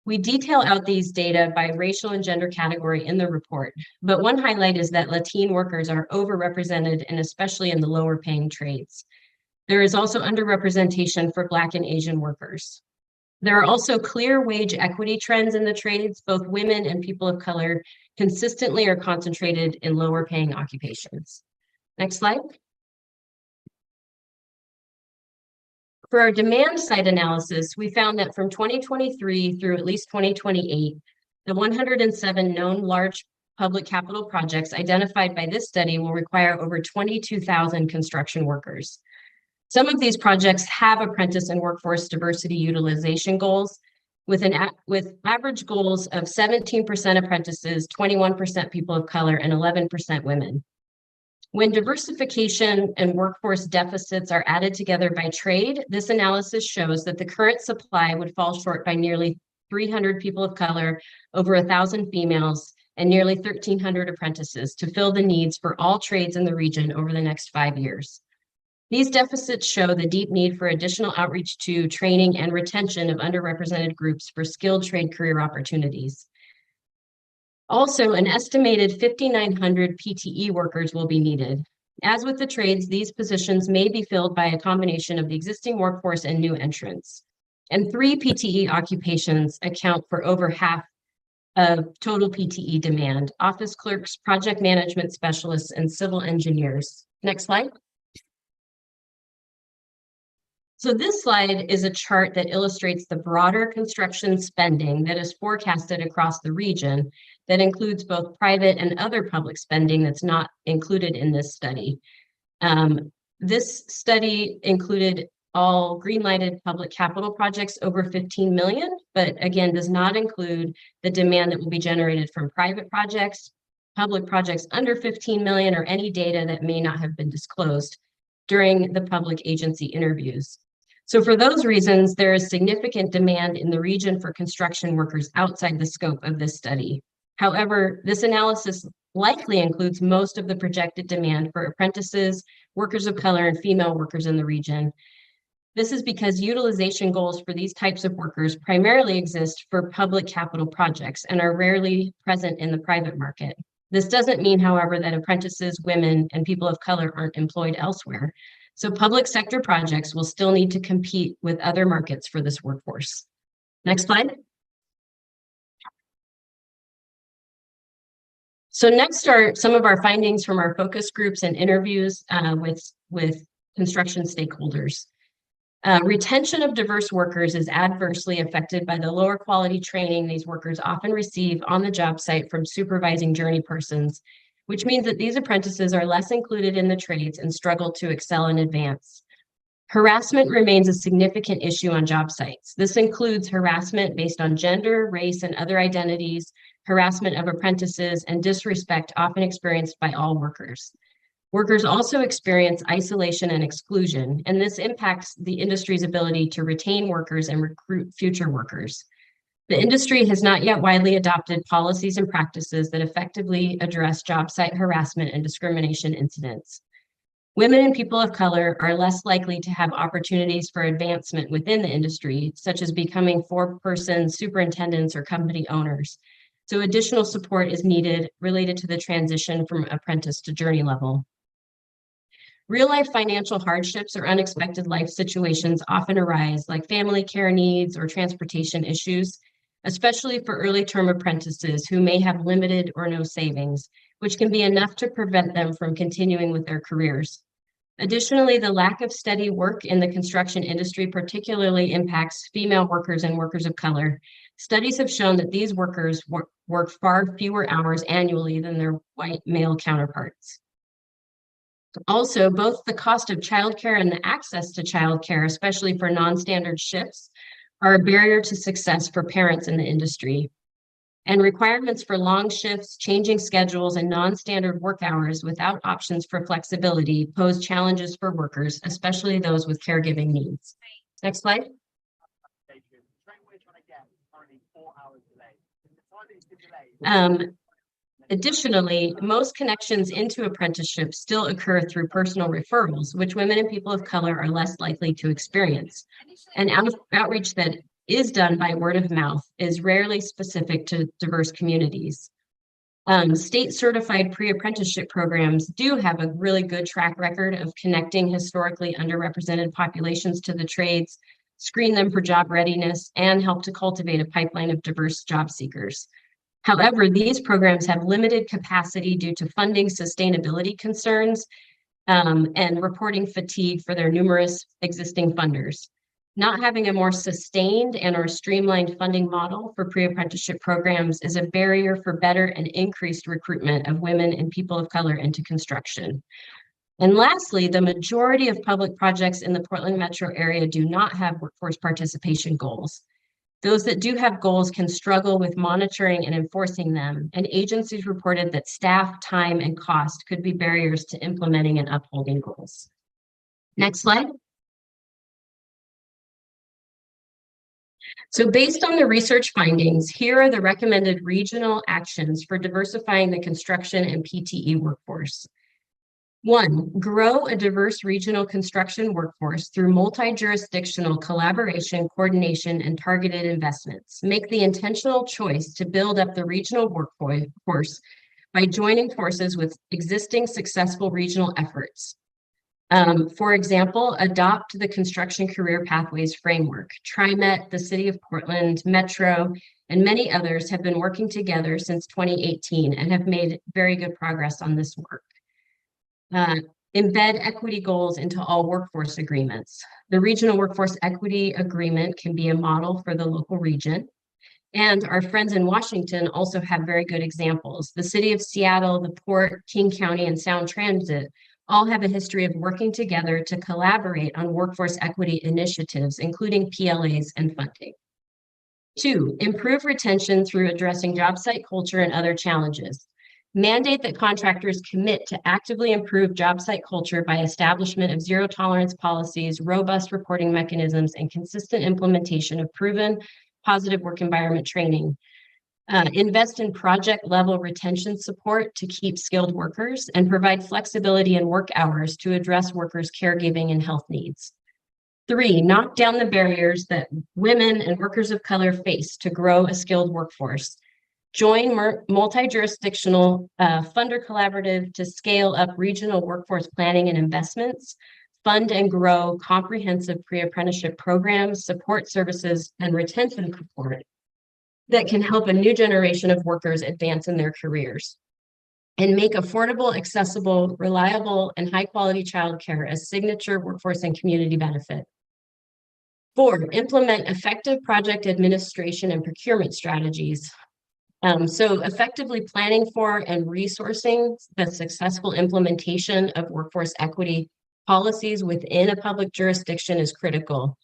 We detail out these data by racial and gender category in the report, but one highlight is that Latin workers are overrepresented, and especially in the lower paying trades. There is also underrepresentation for Black and Asian workers. There are also clear wage equity trends in the trades. Both women and people of color consistently are concentrated in lower paying occupations. Next slide. For our demand side analysis, we found that from 2023 through at least 2028, the 107 known large public capital projects identified by this study will require over 22,000 construction workers. Some of these projects have apprentice and workforce diversity utilization goals with average goals of 17% apprentices, 21% people of color, and 11% women. When diversification and workforce deficits are added together by trade, this analysis shows that the current supply would fall short by nearly 300 people of color, over 1,000 females, and nearly 1,300 apprentices to fill the needs for all trades in the region over the next 5 years. These deficits show the deep need for additional outreach to training and retention of underrepresented groups for skilled trade career opportunities. Also, an estimated 5,900 PTE workers will be needed. As with the trades, these positions may be filled by a combination of the existing workforce and new entrants. And 3 PTE occupations account for over half of total PTE demand: office clerks, project management specialists, and civil engineers. Next slide. So this slide is a chart that illustrates the broader construction spending that is forecasted across the region that includes both private and other public spending that's not included in this study. This study included all green-lighted public capital projects over 15 million, but again, does not include the demand that will be generated from private projects, public projects under 15 million, or any data that may not have been disclosed during the public agency interviews. So for those reasons, there is significant demand in the region for construction workers outside the scope of this study. However, this analysis likely includes most of the projected demand for apprentices, workers of color, and female workers in the region. This is because utilization goals for these types of workers primarily exist for public capital projects and are rarely present in the private market. This doesn't mean, however, that apprentices, women, and people of color aren't employed elsewhere. So public sector projects will still need to compete with other markets for this workforce. Next slide. So next are some of our findings from our focus groups and interviews with construction stakeholders. Retention of diverse workers is adversely affected by the lower quality training these workers often receive on the job site from supervising journey persons, which means that these apprentices are less included in the trades and struggle to excel and advance. Harassment remains a significant issue on job sites. This includes harassment based on gender, race, and other identities, harassment of apprentices, and disrespect often experienced by all workers. Workers also experience isolation and exclusion, and this impacts the industry's ability to retain workers and recruit future workers. The industry has not yet widely adopted policies and practices that effectively address job site harassment and discrimination incidents. Women and people of color are less likely to have opportunities for advancement within the industry, such as becoming foreperson superintendents or company owners. So additional support is needed related to the transition from apprentice to journey level. Real-life financial hardships or unexpected life situations often arise, like family care needs or transportation issues, especially for early-term apprentices who may have limited or no savings, which can be enough to prevent them from continuing with their careers. Additionally, the lack of steady work in the construction industry particularly impacts female workers and workers of color. Studies have shown that these workers work far fewer hours annually than their white male counterparts. Also, both the cost of childcare and the access to childcare, especially for non-standard shifts, are a barrier to success for parents in the industry. And requirements for long shifts, changing schedules, and non-standard work hours without options for flexibility pose challenges for workers, especially those with caregiving needs. Next slide. Additionally, most connections into apprenticeships still occur through personal referrals, which women and people of color are less likely to experience. And outreach that is done by word of mouth is rarely specific to diverse communities. State certified pre-apprenticeship programs do have a really good track record of connecting historically underrepresented populations to the trades, screen them for job readiness, and help to cultivate a pipeline of diverse job seekers. However, these programs have limited capacity due to funding sustainability concerns and reporting fatigue for their numerous existing funders. Not having a more sustained and or streamlined funding model for pre-apprenticeship programs is a barrier for better and increased recruitment of women and people of color into construction. And lastly, the majority of public projects in the Portland metro area do not have workforce participation goals. Those that do have goals can struggle with monitoring and enforcing them, and agencies reported that staff, time, and cost could be barriers to implementing and upholding goals. Next slide. So based on the research findings, here are the recommended regional actions for diversifying the construction and PTE workforce. 1, grow a diverse regional construction workforce through multi-jurisdictional collaboration, coordination, and targeted investments. Make the intentional choice to build up the regional workforce by joining forces with existing successful regional efforts. For example, adopt the Construction Career Pathways Framework. TriMet, the City of Portland, Metro, and many others have been working together since 2018 and have made very good progress on this work. Embed equity goals into all workforce agreements. The Regional Workforce Equity Agreement can be a model for the local region. And our friends in Washington also have very good examples. The City of Seattle, the Port, King County, and Sound Transit all have a history of working together to collaborate on workforce equity initiatives, including PLAs and funding. 2, improve retention through addressing job site culture and other challenges. Mandate that contractors commit to actively improve job site culture by establishment of zero tolerance policies, robust reporting mechanisms, and consistent implementation of proven positive work environment training. Invest in project level retention support to keep skilled workers and provide flexibility in work hours to address workers' caregiving and health needs. 3, knock down the barriers that women and workers of color face to grow a skilled workforce. Join multi-jurisdictional funder collaborative to scale up regional workforce planning and investments, fund and grow comprehensive pre-apprenticeship programs, support services, and retention support that can help a new generation of workers advance in their careers. And make affordable, accessible, reliable, and high-quality childcare a signature workforce and community benefit. 4, implement effective project administration and procurement strategies. So effectively planning for and resourcing the successful implementation of workforce equity policies within a public jurisdiction is critical.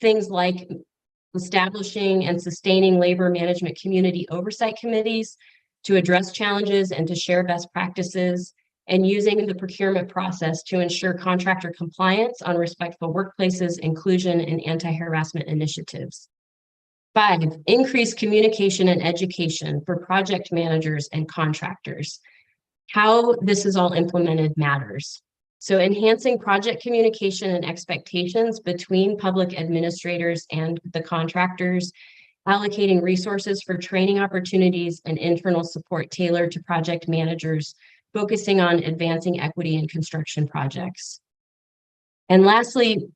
Things like establishing and sustaining labor management community oversight committees to address challenges and to share best practices, and using the procurement process to ensure contractor compliance on respectful workplaces, inclusion, and anti-harassment initiatives. 5, increase communication and education for project managers and contractors. How this is all implemented matters. So enhancing project communication and expectations between public administrators and the contractors, allocating resources for training opportunities and internal support tailored to project managers, focusing on advancing equity in construction projects. And lastly,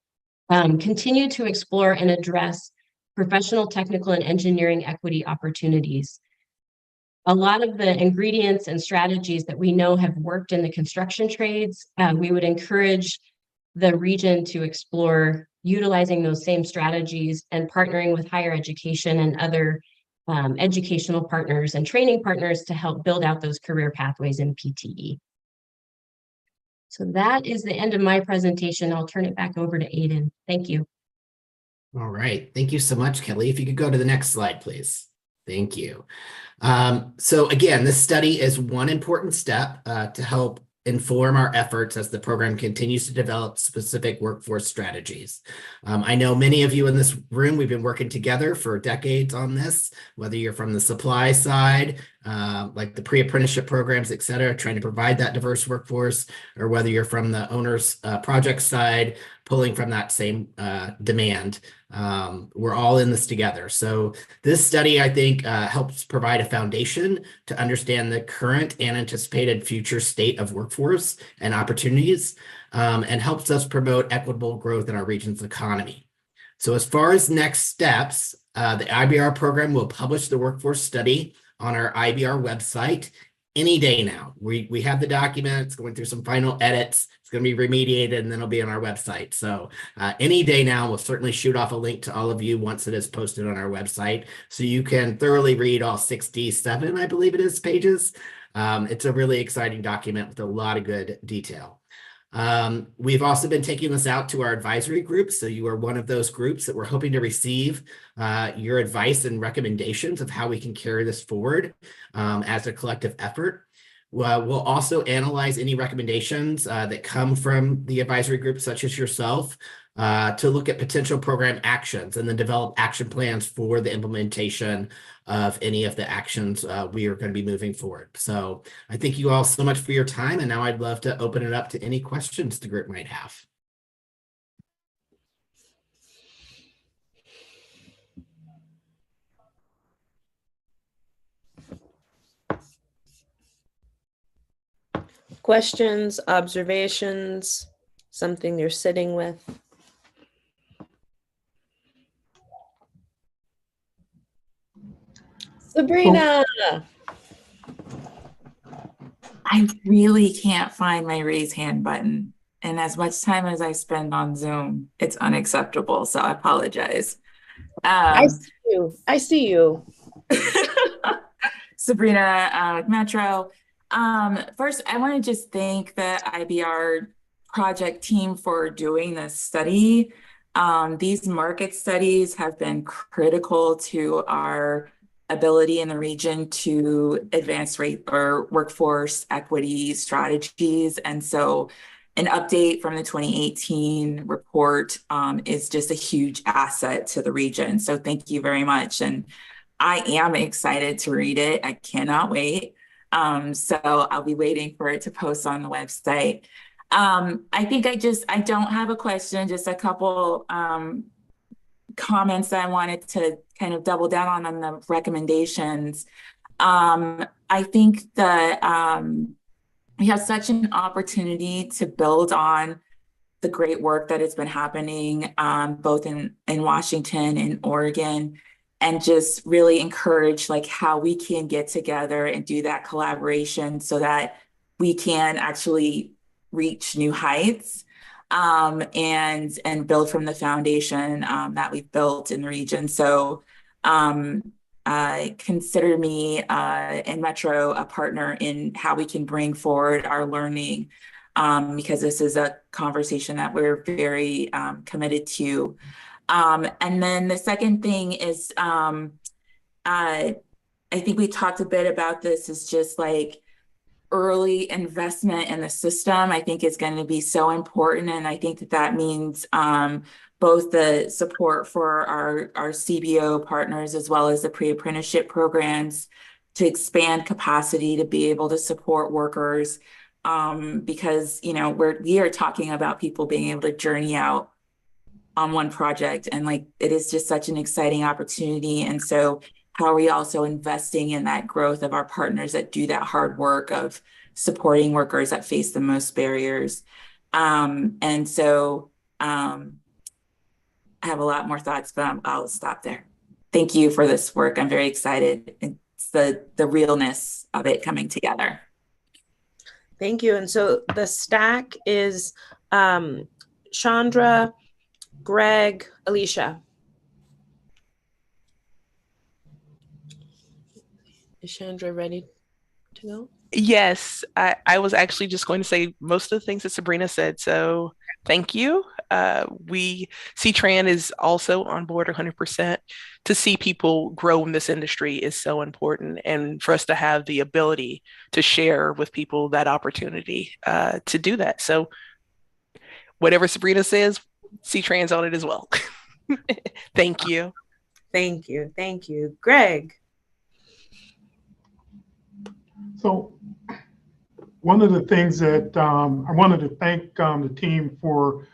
continue to explore and address professional, technical, and engineering equity opportunities. A lot of the ingredients and strategies that we know have worked in the construction trades, we would encourage the region to explore utilizing those same strategies and partnering with higher education and other educational partners and training partners to help build out those career pathways in PTE. So that is the end of my presentation. I'll turn it back over to Aiden. Thank you. All right. Thank you so much, Kelly. If you could go to the next slide, please. Thank you. So again, this study is one important step to help inform our efforts as the program continues to develop specific workforce strategies. I know many of you in this room, we've been working together for decades on this, whether you're from the supply side, like the pre-apprenticeship programs, et cetera, trying to provide that diverse workforce, or whether you're from the owner's project side, pulling from that same demand. We're all in this together. So this study, I think, helps provide a foundation to understand the current and anticipated future state of workforce and opportunities, and helps us promote equitable growth in our region's economy. So as far as next steps, the IBR program will publish the workforce study on our IBR website any day now. We have the document. It's going through some final edits. It's going to be remediated, and then it'll be on our website. So any day now, we'll certainly shoot off a link to all of you once it is posted on our website, so you can thoroughly read all 67, I believe it is, pages. It's a really exciting document with a lot of good detail. We've also been taking this out to our advisory groups. So you are one of those groups that we're hoping to receive your advice and recommendations of how we can carry this forward as a collective effort. We'll also analyze any recommendations that come from the advisory group, such as yourself, to look at potential program actions and then develop action plans for the implementation of any of the actions we are going to be moving forward. So I thank you all so much for your time. And now I'd love to open it up to any questions the group might have. Questions, observations, something you're sitting with? Sabrina. I really can't find my raise hand button. And as much time as I spend on Zoom, it's unacceptable. So I apologize. I see you. I see you. Sabrina with Metro. First, I want to just thank the IBR project team for doing this study. These market studies have been critical to our ability in the region to advance rate or workforce equity strategies. And so an update from the 2018 report is just a huge asset to the region. So thank you very much. And I am excited to read it. I cannot wait. So I'll be waiting for it to post on the website. I think I don't have a question, just a couple comments that I wanted to kind of double down on the recommendations. I think that we have such an opportunity to build on the great work that has been happening both in Washington and Oregon, and just really encourage like how we can get together and do that collaboration so that we can actually reach new heights. and build from the foundation that we've built in the region. So consider me and Metro a partner in how we can bring forward our learning, because this is a conversation that we're very committed to. And then the second thing is, I think we talked a bit about this, is just like early investment in the system. I think is going to be so important. And I think that that means both the support for our CBO partners as well as the pre-apprenticeship programs to expand capacity to be able to support workers. Because, you know, we are talking about people being able to journey out on one project, and like it is just such an exciting opportunity. And so how are we also investing in that growth of our partners that do that hard work of supporting workers that face the most barriers? And so I have a lot more thoughts, but I'll stop there. Thank you for this work. I'm very excited. It's the realness of it coming together. Thank you. And so the stack is Chandra, Greg, Alicia. Is Chandra ready to go? Yes, I was actually just going to say most of the things that Sabrina said. So thank you. C-Tran is also on board 100%. To see people grow in this industry is so important. And for us to have the ability to share with people that opportunity to do that. So whatever Sabrina says, C-Tran's on it as well. Thank you. Thank you. Thank you. Greg. So one of the things that I wanted to thank the team for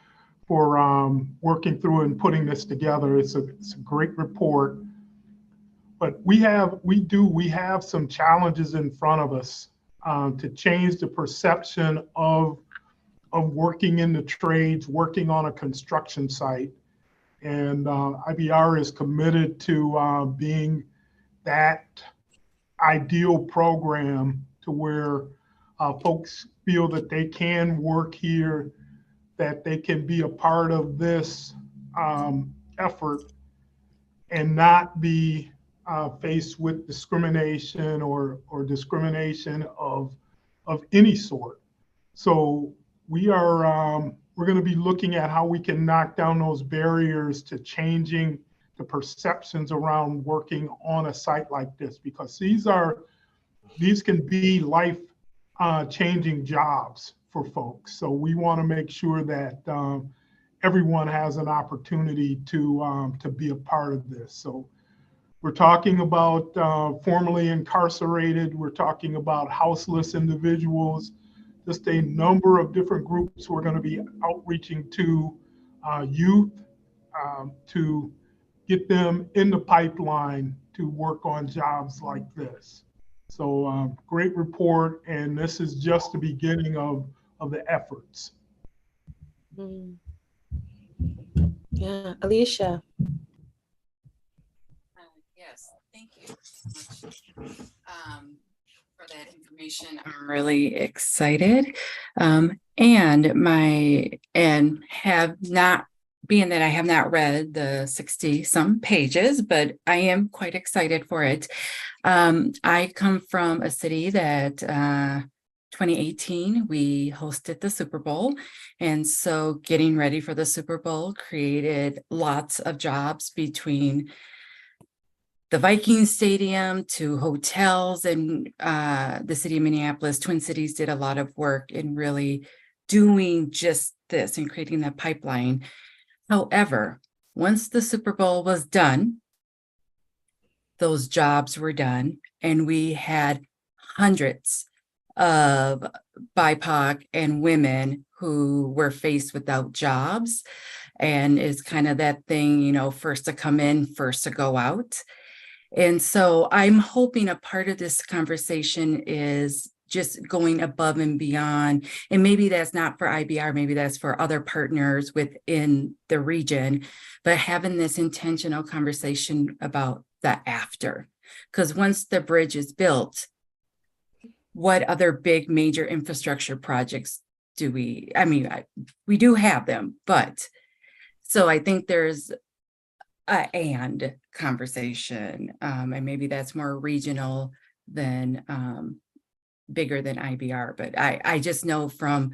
working through and putting this together. It's a great report, but we have some challenges in front of us to change the perception of working in the trades, working on a construction site. And IBR is committed to being that ideal program to where folks feel that they can work here, that they can be a part of this effort and not be faced with discrimination or discrimination of any sort. So we're going to be looking at how we can knock down those barriers to changing the perceptions around working on a site like this, because these can be life changing jobs for folks. So we want to make sure that everyone has an opportunity to be a part of this. So we're talking about formerly incarcerated, we're talking about houseless individuals, just a number of different groups. We're going to be outreaching to youth to get them in the pipeline to work on jobs like this. So great report, and this is just the beginning of the efforts. Yeah, Alicia. Yes, thank you so much for that information. I'm really excited, being that I have not read the 60-some pages, but I am quite excited for it. I come from a city that 2018, we hosted the Super Bowl. And so getting ready for the Super Bowl created lots of jobs between the Vikings Stadium to hotels, and the city of Minneapolis. Twin Cities did a lot of work in really doing just this and creating that pipeline. However, once the Super Bowl was done, those jobs were done, and we had hundreds of BIPOC and women who were faced without jobs. And it's kind of that thing, you know, first to come in, first to go out. And so I'm hoping a part of this conversation is just going above and beyond. And maybe that's not for IBR, maybe that's for other partners within the region, but having this intentional conversation about the after. Because once the bridge is built, what other big major infrastructure projects do we, I mean, we do have them, but so I think there's a and conversation, and maybe that's more regional than bigger than IBR, but I just know from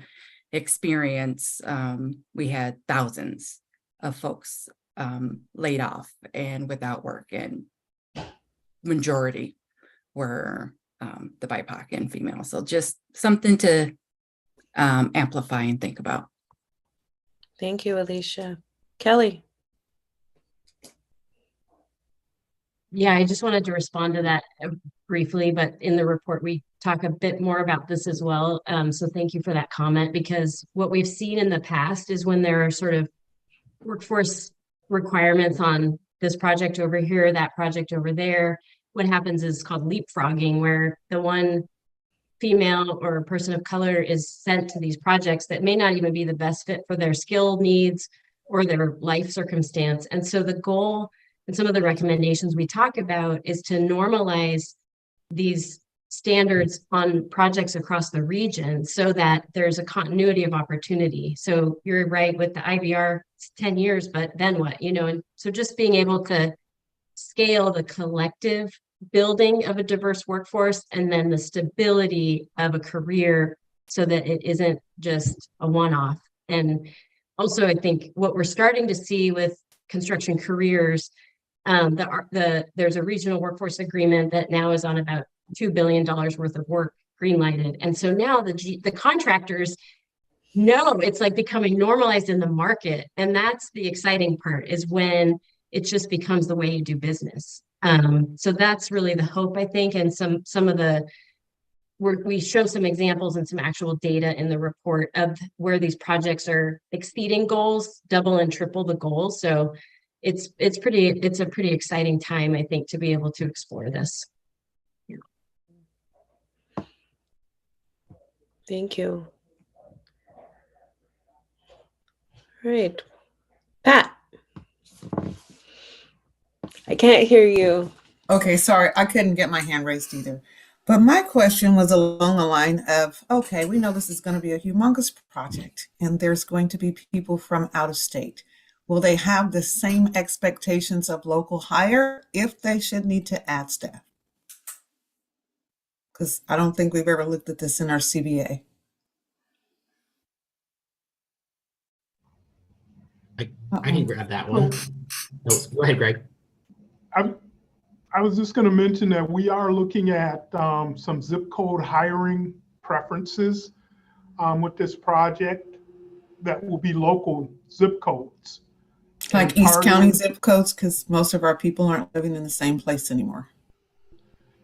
experience, we had thousands of folks laid off and without work, and majority were the BIPOC and female. So just something to amplify and think about. Thank you, Alicia. Kelly. Yeah, I just wanted to respond to that briefly, but in the report, we talk a bit more about this as well. So thank you for that comment, because what we've seen in the past is when there are sort of workforce requirements on this project over here, that project over there, what happens is called leapfrogging, where the one female or person of color is sent to these projects that may not even be the best fit for their skill needs or their life circumstance. And so the goal and some of the recommendations we talk about is to normalize these standards on projects across the region so that there's a continuity of opportunity. So you're right with the IBR, it's 10 years, but then what, you know? And so just being able to scale the collective building of a diverse workforce and then the stability of a career so that it isn't just a one-off. And also, I think what we're starting to see with construction careers, there's a regional workforce agreement that now is on about $2 billion worth of work greenlighted. And so now the contractors know it's like becoming normalized in the market. And that's the exciting part, is when it just becomes the way you do business. So that's really the hope, I think. And some of the we show some examples and some actual data in the report of where these projects are exceeding goals, double and triple the goals. So it's a pretty exciting time, I think, to be able to explore this. Thank you. All right. Pat. I can't hear you. Okay, sorry, I couldn't get my hand raised either. But my question was along the line of, okay, we know this is going to be a humongous project and there's going to be people from out of state. Will they have the same expectations of local hire if they should need to add staff? Because I don't think we've ever looked at this in our CBA. I can grab that one. Oh, go ahead, Greg. I was just going to mention that we are looking at some zip code hiring preferences with this project that will be local zip codes. Like East County zip codes, because most of our people aren't living in the same place anymore.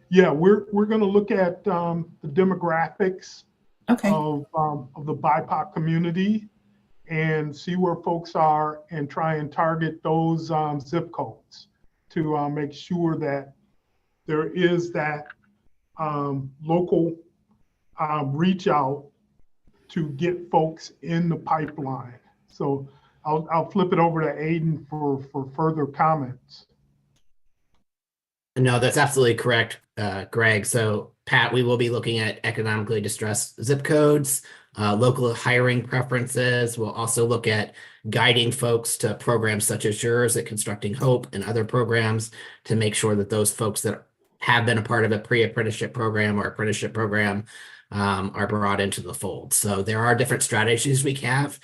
Yeah, we're going to look at the demographics of the BIPOC community and see where folks are and try and target those zip codes to make sure that there is that local reach out to get folks in the pipeline. So I'll flip it over to Aiden for further comments. No, that's absolutely correct, Greg. So Pat, we will be looking at economically distressed zip codes, local hiring preferences. We'll also look at guiding folks to programs such as yours at Constructing Hope and other programs to make sure that those folks that have been a part of a pre-apprenticeship program or apprenticeship program are brought into the fold. So there are different strategies we have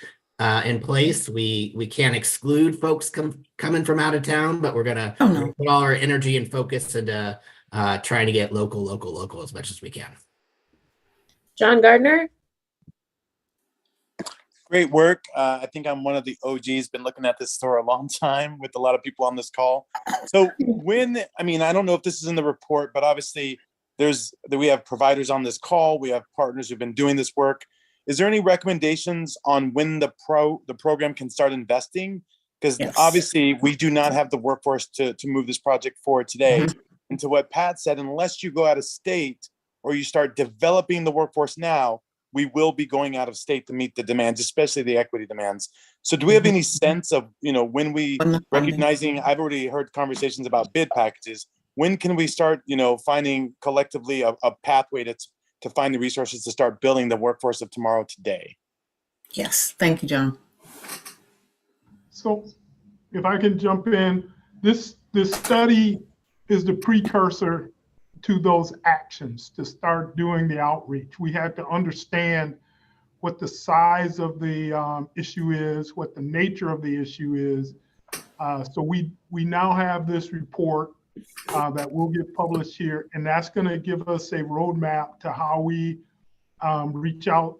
in place. We can't exclude folks coming from out of town, but we're gonna put all our energy and focus into trying to get local as much as we can. John Gardner. Great work. I think I'm one of the OGs, been looking at this for a long time with a lot of people on this call. So I don't know if this is in the report, but obviously we have providers on this call. We have partners who've been doing this work. Is there any recommendations on when the program can start investing? Because obviously we do not have the workforce to move this project forward today. And to what Pat said, unless you go out of state or you start developing the workforce now, we will be going out of state to meet the demands, especially the equity demands. So do we have any sense of, when we recognizing, I've already heard conversations about bid packages. When can we start, finding collectively a pathway to find the resources to start building the workforce of tomorrow today? Yes, thank you, John. So if I can jump in, this study is the precursor to those actions to start doing the outreach. We had to understand what the size of the issue is, what the nature of the issue is. So we now have this report that will get published here, and that's going to give us a roadmap to how we reach out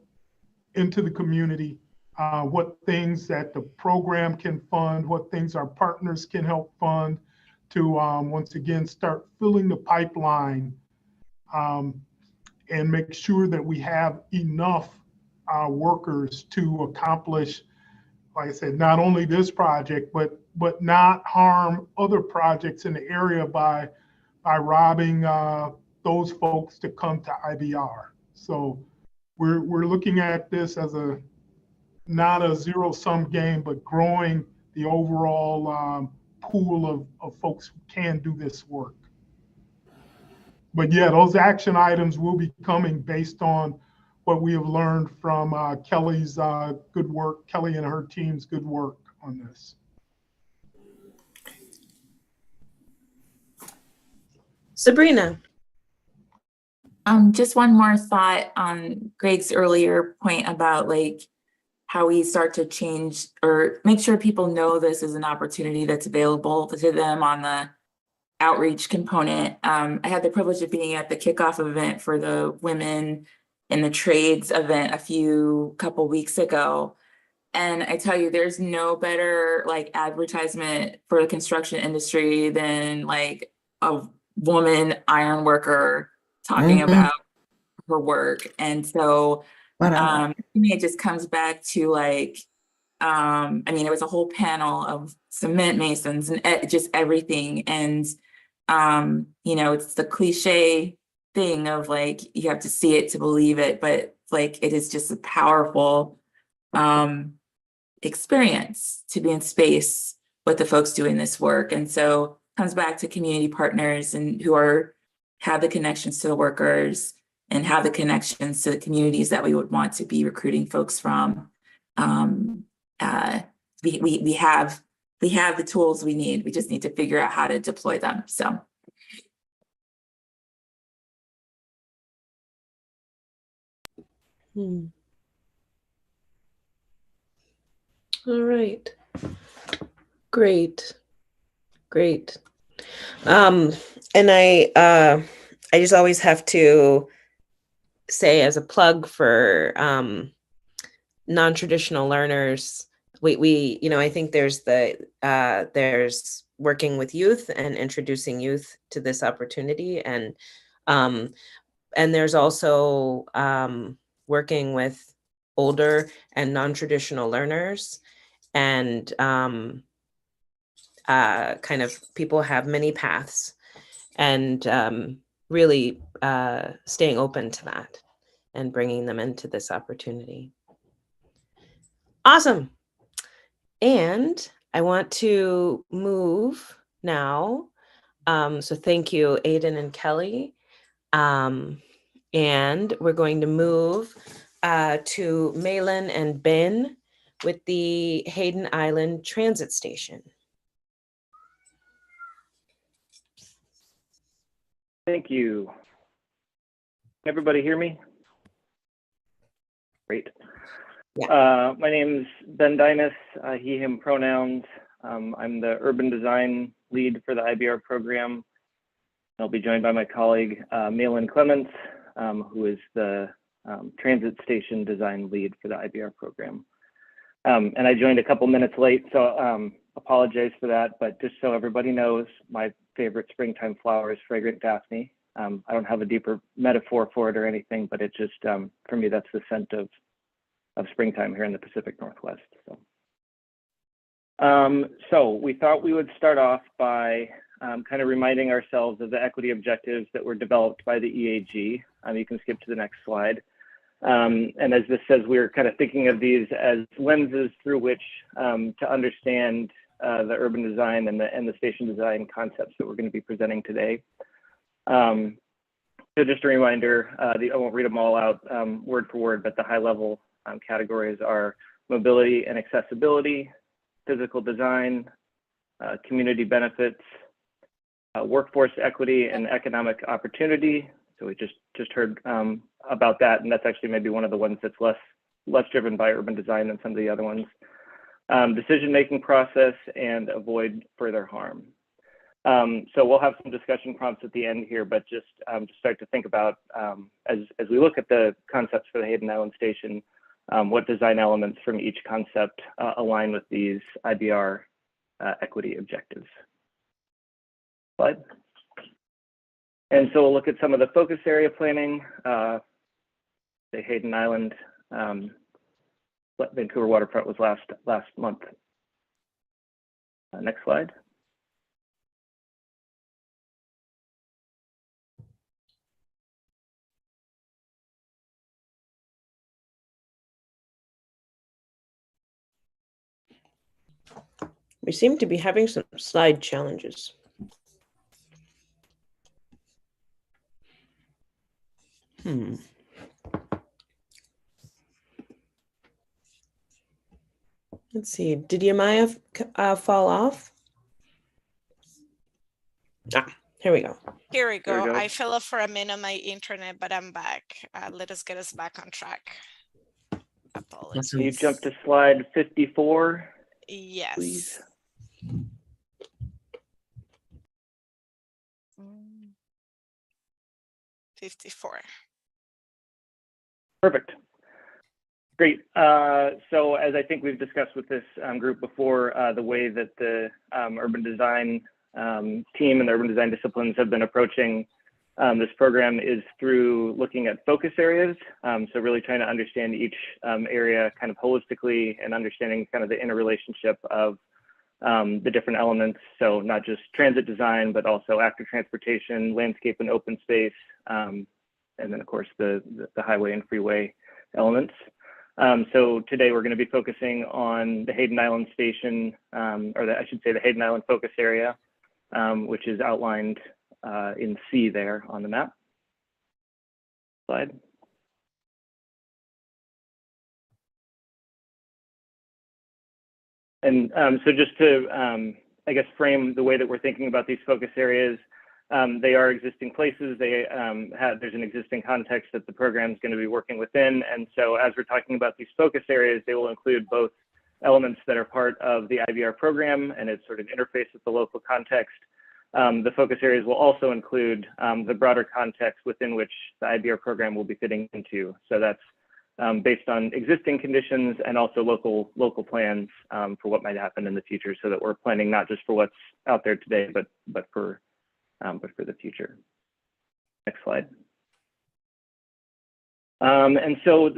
into the community, what things that the program can fund, what things our partners can help fund to once again start filling the pipeline and make sure that we have enough workers to accomplish, like I said, not only this project, but not harm other projects in the area by robbing those folks to come to IBR. So we're looking at this as not a zero-sum game, but growing the overall pool of folks who can do this work. But yeah, those action items will be coming based on what we have learned from Kelly's good work, Kelly and her team's good work on this. Sabrina. Just one more thought on Greg's earlier point about like how we start to change or make sure people know this is an opportunity that's available to them on the outreach component. I had the privilege of being at the kickoff event for the Women in the Trades event a couple weeks ago. And I tell you, there's no better like advertisement for the construction industry than like a woman iron worker talking about her work. And so to me, it just comes back to like, I mean, it was a whole panel of cement masons and just everything. And, you know, it's the cliche thing of like, you have to see it to believe it, but like, it is just a powerful experience to be in space with the folks doing this work. And so it comes back to community partners and who have the connections to the workers and have the connections to the communities that we would want to be recruiting folks from. We have the tools we need. We just need to figure out how to deploy them. So. All right. Great. And I just always have to say as a plug for non-traditional learners, we you know, I think there's there's working with youth and introducing youth to this opportunity, and there's also working with older and non-traditional learners, and kind of people have many paths, and really staying open to that and bringing them into this opportunity. Awesome. And I want to move now. So thank you, Aiden and Kelly. And we're going to move to Malin and Ben with the Hayden Island Transit Station. Thank you. Everybody hear me? Great. Yeah. My name's Ben Dinas, he, him pronouns. I'm the urban design lead for the IBR program. I'll be joined by my colleague, Malin Clements, who is the transit station design lead for the IBR program. And I joined a couple minutes late, so apologize for that, but just so everybody knows, my favorite springtime flower is fragrant daphne. I don't have a deeper metaphor for it or anything, but it just, for me, that's the scent of springtime here in the Pacific Northwest. So we thought we would start off by kind of reminding ourselves of the equity objectives that were developed by the EAG. You can skip to the next slide. And as this says, we're kind of thinking of these as lenses through which to understand the urban design and the station design concepts that we're going to be presenting today. So just a reminder, I won't read them all out word for word, but the high level categories are mobility and accessibility, physical design, community benefits, workforce equity and economic opportunity. So we just heard about that, and that's actually maybe one of the ones that's less driven by urban design than some of the other ones. Decision-making process and avoid further harm. So we'll have some discussion prompts at the end here, but just to start to think about, as we look at the concepts for the Hayden Island Station, what design elements from each concept align with these IBR equity objectives. Slide. And so we'll look at some of the focus area planning, the Hayden Island, Vancouver Waterfront was last month. Next slide. We seem to be having some slide challenges. Let's see, did Yamaya fall off? Here we go. Here we There we go. go. I fell off for a minute on my internet, but I'm back. Let us get us back on track. Apologies. Can you jump to slide 54? Yes. Please. 54. Perfect. Great. So as I think we've discussed with this group before, the way that the urban design team and the urban design disciplines have been approaching this program is through looking at focus areas. So really trying to understand each area kind of holistically and understanding kind of the interrelationship of the different elements. So not just transit design, but also active transportation, landscape and open space, and then of course the highway and freeway elements. So today we're going to be focusing on the Hayden Island Station, I should say the Hayden Island focus area, which is outlined in C there on the map. Slide. And so just to, I guess, frame the way that we're thinking about these focus areas, they are existing places. There's an existing context that the program is going to be working within. And so as we're talking about these focus areas, they will include both elements that are part of the IBR program and its sort of interface with the local context. The focus areas will also include the broader context within which the IBR program will be fitting into. So that's based on existing conditions and also local plans for what might happen in the future, so that we're planning not just for what's out there today, but for the future. Next slide. And so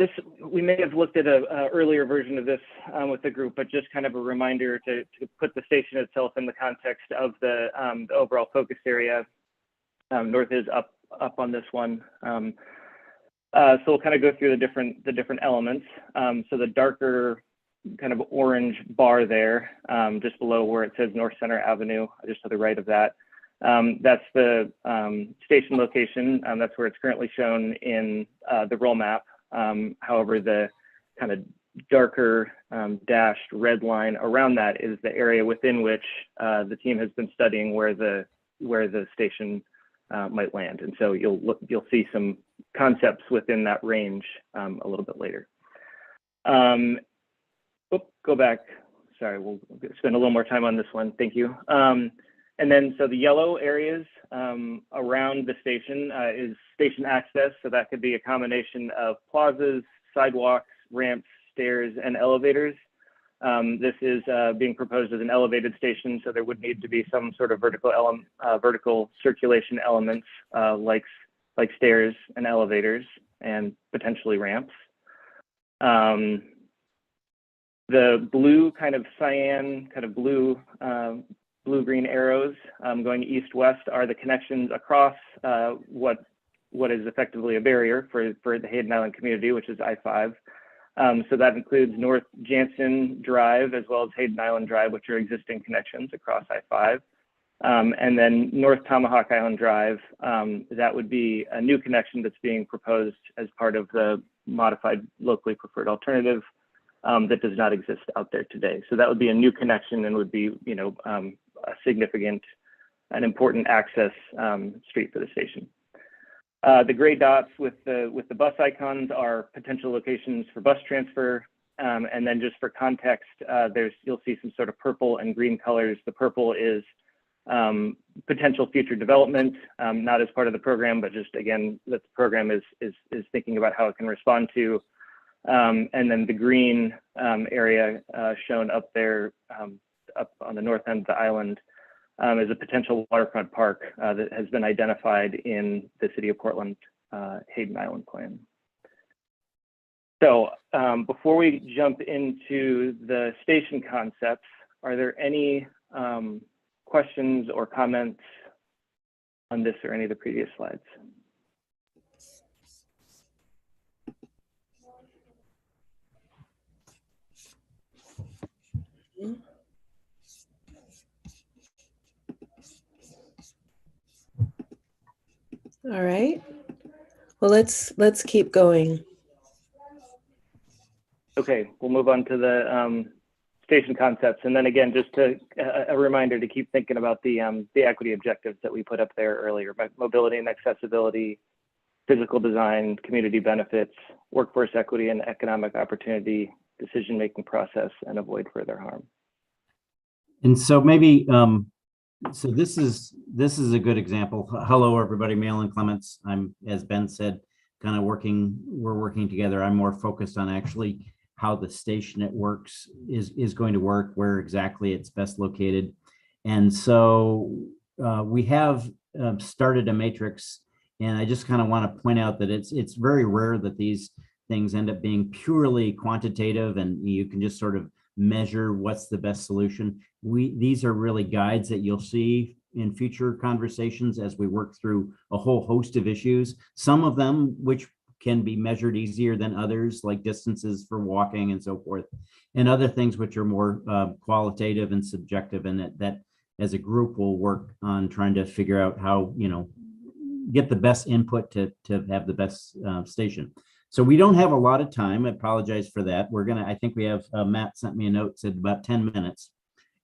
we may have looked at an earlier version of this with the group, but just kind of a reminder to put the station itself in the context of the overall focus area. North is up on this one. So we'll kind of go through the different elements. So the darker kind of orange bar there, just below where it says North Center Avenue, just to the right of that. That's the station location. That's where it's currently shown in the roll map. However, the kind of darker dashed red line around that is the area within which the team has been studying where the station might land. And so you'll see some concepts within that range a little bit later. Go back. Sorry, we'll spend a little more time on this one. Thank you. And then, so the yellow areas around the station is station access. So that could be a combination of plazas, sidewalks, ramps, stairs, and elevators. This is being proposed as an elevated station, so there would need to be some sort of vertical circulation elements like stairs and elevators and potentially ramps. The blue kind of cyan, kind of blue-green arrows going east-west are the connections across what is effectively a barrier for the Hayden Island community, which is I-5. So that includes North Jansen Drive as well as Hayden Island Drive, which are existing connections across I-5. And then North Tomahawk Island Drive, that would be a new connection that's being proposed as part of the modified locally preferred alternative that does not exist out there today. So that would be a new connection and would be, a significant and important access street for the station. The gray dots with the bus icons are potential locations for bus transfer. And then just for context, you'll see some sort of purple and green colors. The purple is potential future development, not as part of the program, but just again, that the program is thinking about how it can respond to. And then the green area shown up there, up on the north end of the island, is a potential waterfront park that has been identified in the City of Portland Hayden Island plan. So before we jump into the station concepts, are there any questions or comments on this or any of the previous slides? All right. Well, let's keep going. Okay, we'll move on to the station concepts, and then again, just a reminder to keep thinking about the equity objectives that we put up there earlier: mobility and accessibility, physical design, community benefits, workforce equity and economic opportunity, decision-making process, and avoid further harm. And so maybe, so this is a good example. Hello, everybody. Malin Clements. I'm, as Ben said, kind of we're working together. I'm more focused on actually how the station it works is going to work, where exactly it's best located. And so we have started a matrix, and I just kind of want to point out that it's very rare that these things end up being purely quantitative and you can just sort of measure what's the best solution. These are really guides that you'll see in future conversations as we work through a whole host of issues, some of them which can be measured easier than others, like distances for walking and so forth, and other things which are more qualitative and subjective, and that as a group we'll work on trying to figure out how, get the best input to have the best station. So we don't have a lot of time. I apologize for that. I think we have, Matt sent me a note, said about 10 minutes.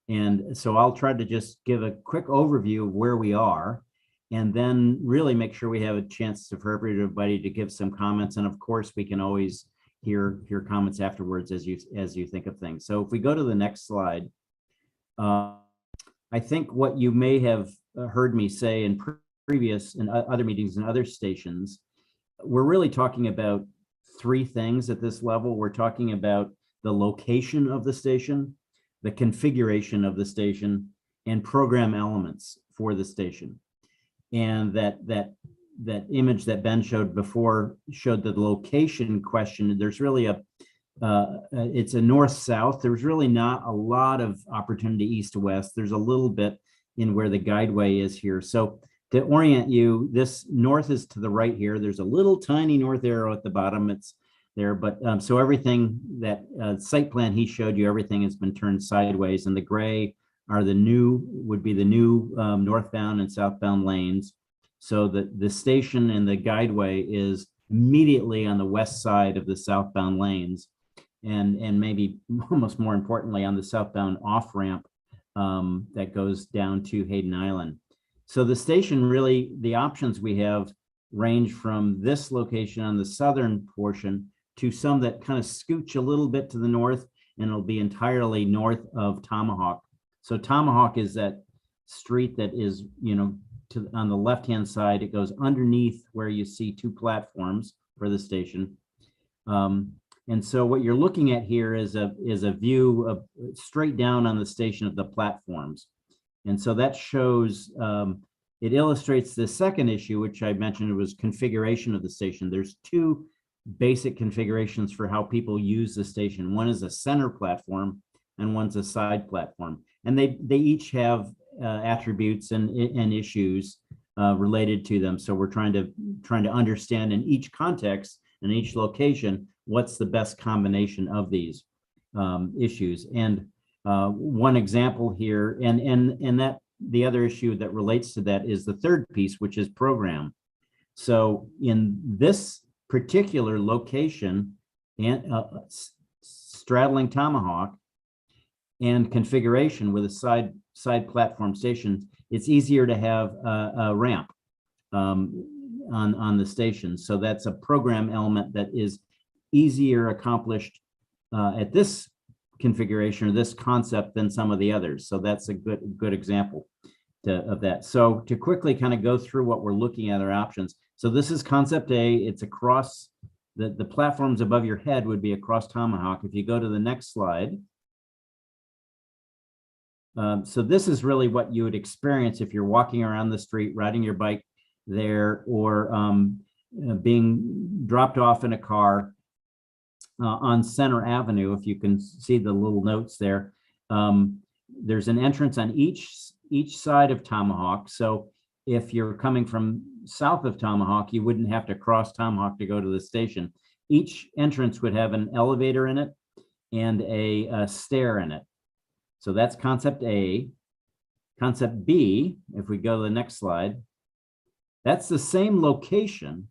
And so I'll try to just give a quick overview of where we are, and then really make sure we have a chance for everybody to give some comments. And of course, we can always hear comments afterwards as you think of things. So if we go to the next slide, I think what you may have heard me say in previous and other meetings and other stations, we're really talking about three things at this level. We're talking about the location of the station, the configuration of the station, and program elements for the station. And that image that Ben showed before showed the location question. There's really it's a north-south. There's really not a lot of opportunity east to west. There's a little bit in where the guideway is here. So to orient you, this north is to the right here. There's a little tiny north arrow at the bottom. It's there, but so everything that site plan he showed you, everything has been turned sideways, and the gray are would be the new northbound and southbound lanes. So the station and the guideway is immediately on the west side of the southbound lanes, and maybe almost more importantly on the southbound off-ramp that goes down to Hayden Island. So the station, really, the options we have range from this location on the southern portion to some that kind of scooch a little bit to the north, and it'll be entirely north of Tomahawk. So Tomahawk is that street that is, on the left-hand side. It goes underneath where you see two platforms for the station. And so what you're looking at here is a view of straight down on the station of the platforms. And so that shows, it illustrates the second issue, which I mentioned, was configuration of the station. There's two basic configurations for how people use the station. One is a center platform and one's a side platform. And they each have attributes and issues related to them. So we're trying to understand in each context and each location, what's the best combination of these issues. And one example here, and that the other issue that relates to that is the third piece, which is program. So in this particular location and straddling tomahawk and configuration with a side platform station, it's easier to have a ramp on the station. So that's a program element that is easier accomplished at this configuration or this concept than some of the others. So that's a good example of that. So to quickly kind of go through what we're looking at our options. So this is concept A. It's across the platforms above your head would be across tomahawk. If you go to the next slide. So this is really what you would experience if you're walking around the street, riding your bike there, or being dropped off in a car on Center Avenue. If you can see the little notes there, there's an entrance on each side of Tomahawk. So if you're coming from south of Tomahawk, you wouldn't have to cross Tomahawk to go to the station. Each entrance would have an elevator in it and a stair in it. So that's concept A. Concept B, if we go to the next slide, that's the same location,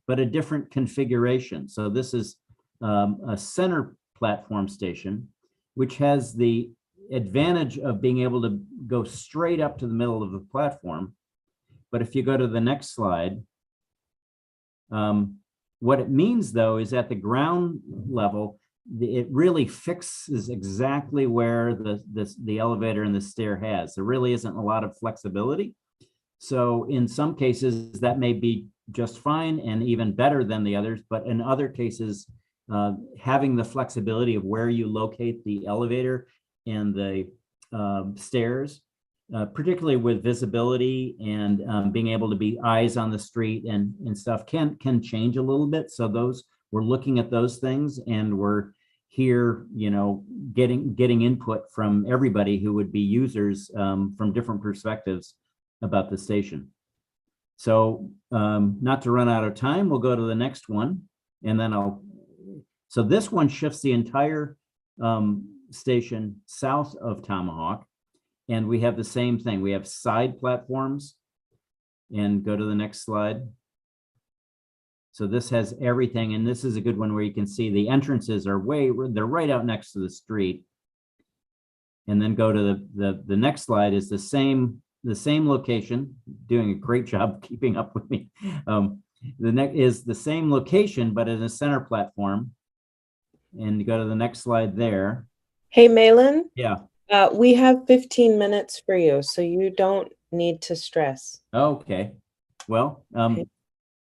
but a different configuration. So this is a center platform station, which has the advantage of being able to go straight up to the middle of the platform. But if you go to the next slide, what it means though is at the ground level, it really fixes exactly where the elevator and the stair has. There really isn't a lot of flexibility. So in some cases that may be just fine and even better than the others, but in other cases, having the flexibility of where you locate the elevator and the stairs, particularly with visibility and being able to be eyes on the street and stuff can change a little bit. So we're looking at those things, and we're here, getting input from everybody who would be users from different perspectives about the station. So not to run out of time, we'll go to the next one, and then so this one shifts the entire station south of Tomahawk, and we have the same thing. We have side platforms, and go to the next slide. So this has everything, and this is a good one where you can see the entrances are they're right out next to the street. And then go to the next slide is the same location, doing a great job keeping up with me. The next is the same location, but in a center platform. And you go to the next slide there. Hey, Malin. Yeah. We have 15 minutes for you, so you don't need to stress. Okay. Well,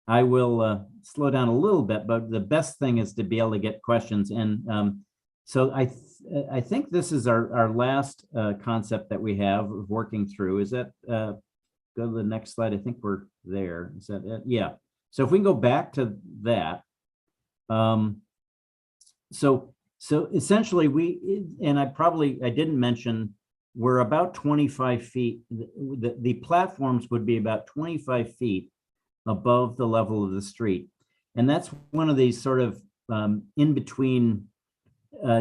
I will slow down a little bit, but the best thing is to be able to get questions. And so I think this is our last concept that we have of working through. Is that, go to the next slide. I think we're there. Is that it? Yeah. So if we can go back to that. So essentially and I didn't mention, we're about 25 feet. The platforms would be about 25 feet above the level of the street. And that's one of these sort of in between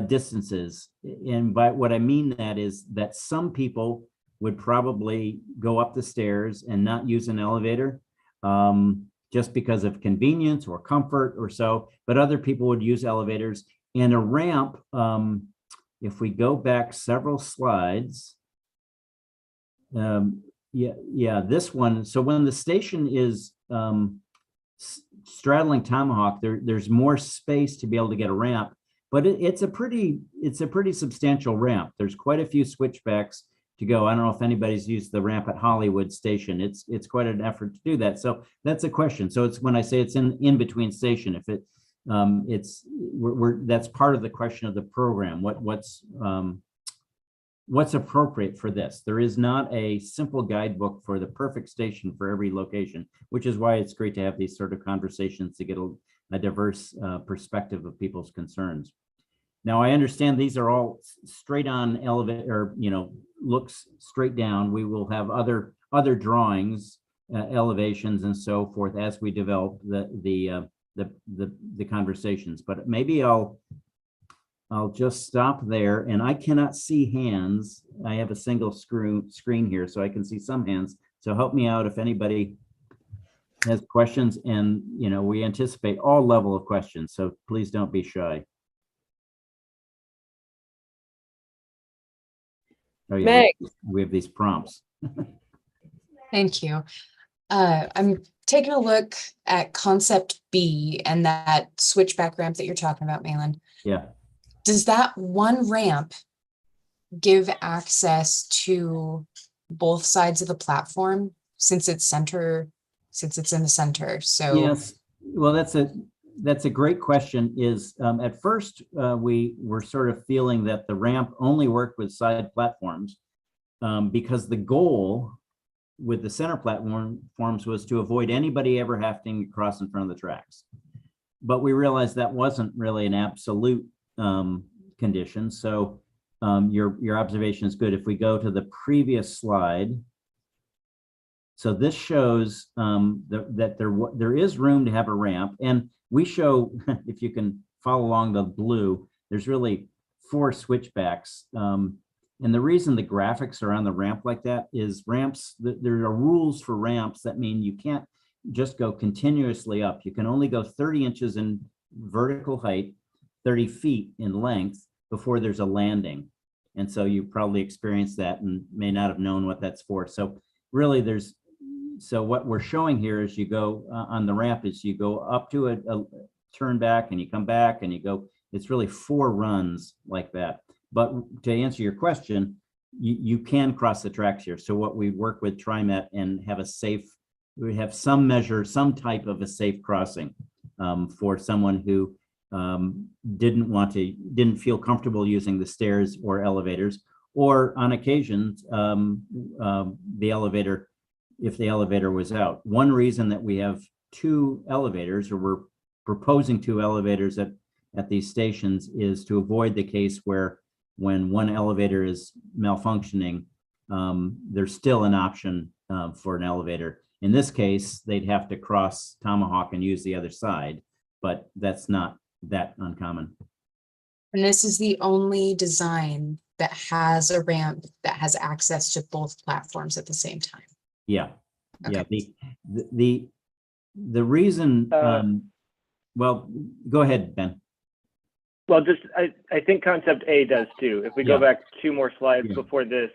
distances. And by what I mean that is that some people would probably go up the stairs and not use an elevator just because of convenience or comfort or so, but other people would use elevators. And a ramp, if we go back several slides, this one. So when the station is straddling Tomahawk, there's more space to be able to get a ramp, but it's a pretty substantial ramp. There's quite a few switchbacks to go. I don't know if anybody's used the ramp at Hollywood Station. It's quite an effort to do that. So that's a question. So it's when I say it's in between station, if it that's part of the question of the program. What's appropriate for this? There is not a simple guidebook for the perfect station for every location, which is why it's great to have these sort of conversations to get a diverse perspective of people's concerns. Now, I understand these are all straight on elevator, looks straight down. We will have other drawings, elevations, and so forth as we develop the conversations. But maybe I'll just stop there, and I cannot see hands. I have a single screen here, so I can see some hands. So help me out if anybody has questions, and we anticipate all level of questions, so please don't be shy. Oh, yeah, Meg. we have these prompts. Thank you. I'm taking a look at concept B and that switchback ramp that you're talking about, Malin. Yeah. Does that one ramp give access to both sides of the platform since it's in the center? So Yes. Well, that's a great question. At first we were sort of feeling that the ramp only worked with side platforms because the goal with the center platforms was to avoid anybody ever having to cross in front of the tracks. But we realized that wasn't really an absolute condition. So your observation is good. If we go to the previous slide, so this shows that there is room to have a ramp, and we show, if you can follow along the blue, there's really 4 switchbacks. And the reason the graphics are on the ramp like that is ramps, there are rules for ramps that mean you can't just go continuously up. You can only go 30 inches in vertical height, 30 feet in length before there's a landing. And so you probably experienced that and may not have known what that's for. So really so what we're showing here is you go on the ramp is you go up to a turn back and you come back and you go, it's really 4 runs like that. But to answer your question, you can cross the tracks here. So what we work with TriMet and have we have some type of a safe crossing for someone who didn't feel comfortable using the stairs or elevators, or on occasions, the elevator, if the elevator was out. One reason that we have 2 elevators, or we're proposing 2 elevators at these stations, is to avoid the case where when one elevator is malfunctioning, there's still an option for an elevator. In this case, they'd have to cross Tomahawk and use the other side, but that's not that uncommon. And this is the only design that has a ramp that has access to both platforms at the same time. Yeah. Okay. Yeah. The reason, well, go ahead, Ben. Well, I think concept A does too. If we go back 2 more slides before this,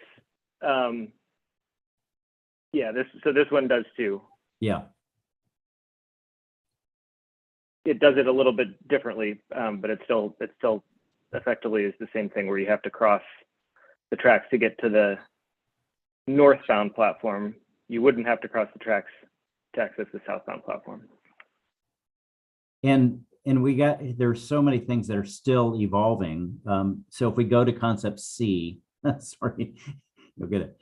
this one does too. Yeah. It does it a little bit differently, but it still effectively is the same thing, where you have to cross the tracks to get to the northbound platform. You wouldn't have to cross the tracks to access the southbound platform. And there's so many things that are still evolving. So if we go to concept C, sorry, you'll get it.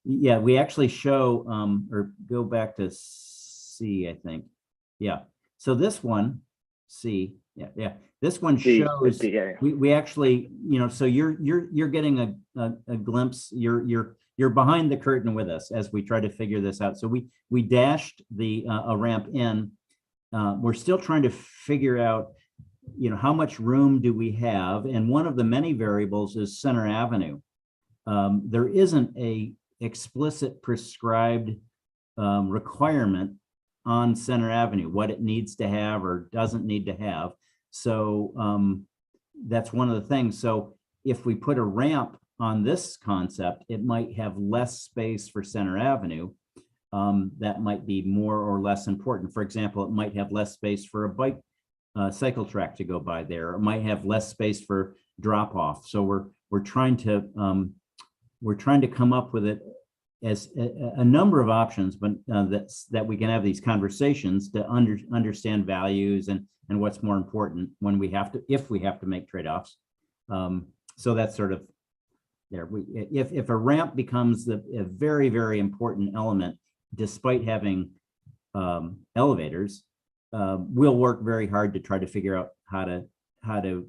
Yeah, we actually show, or go back to C, I think. Yeah. So this one, C, yeah. This one shows we actually, so you're getting a glimpse. You're behind the curtain with us as we try to figure this out. So we dashed a ramp in. We're still trying to figure out, how much room do we have? And one of the many variables is Center Avenue. There isn't a explicit prescribed requirement on Center Avenue, what it needs to have or doesn't need to have. So that's one of the things. So if we put a ramp on this concept, it might have less space for Center Avenue. That might be more or less important. For example, it might have less space for a bike cycle track to go by there. It might have less space for drop off. So we're trying to come up with it as a number of options, but that we can have these conversations to understand values and what's more important when if we have to make trade-offs. So that's sort of there. If a ramp becomes a very, very important element, despite having elevators, we'll work very hard to try to figure out how to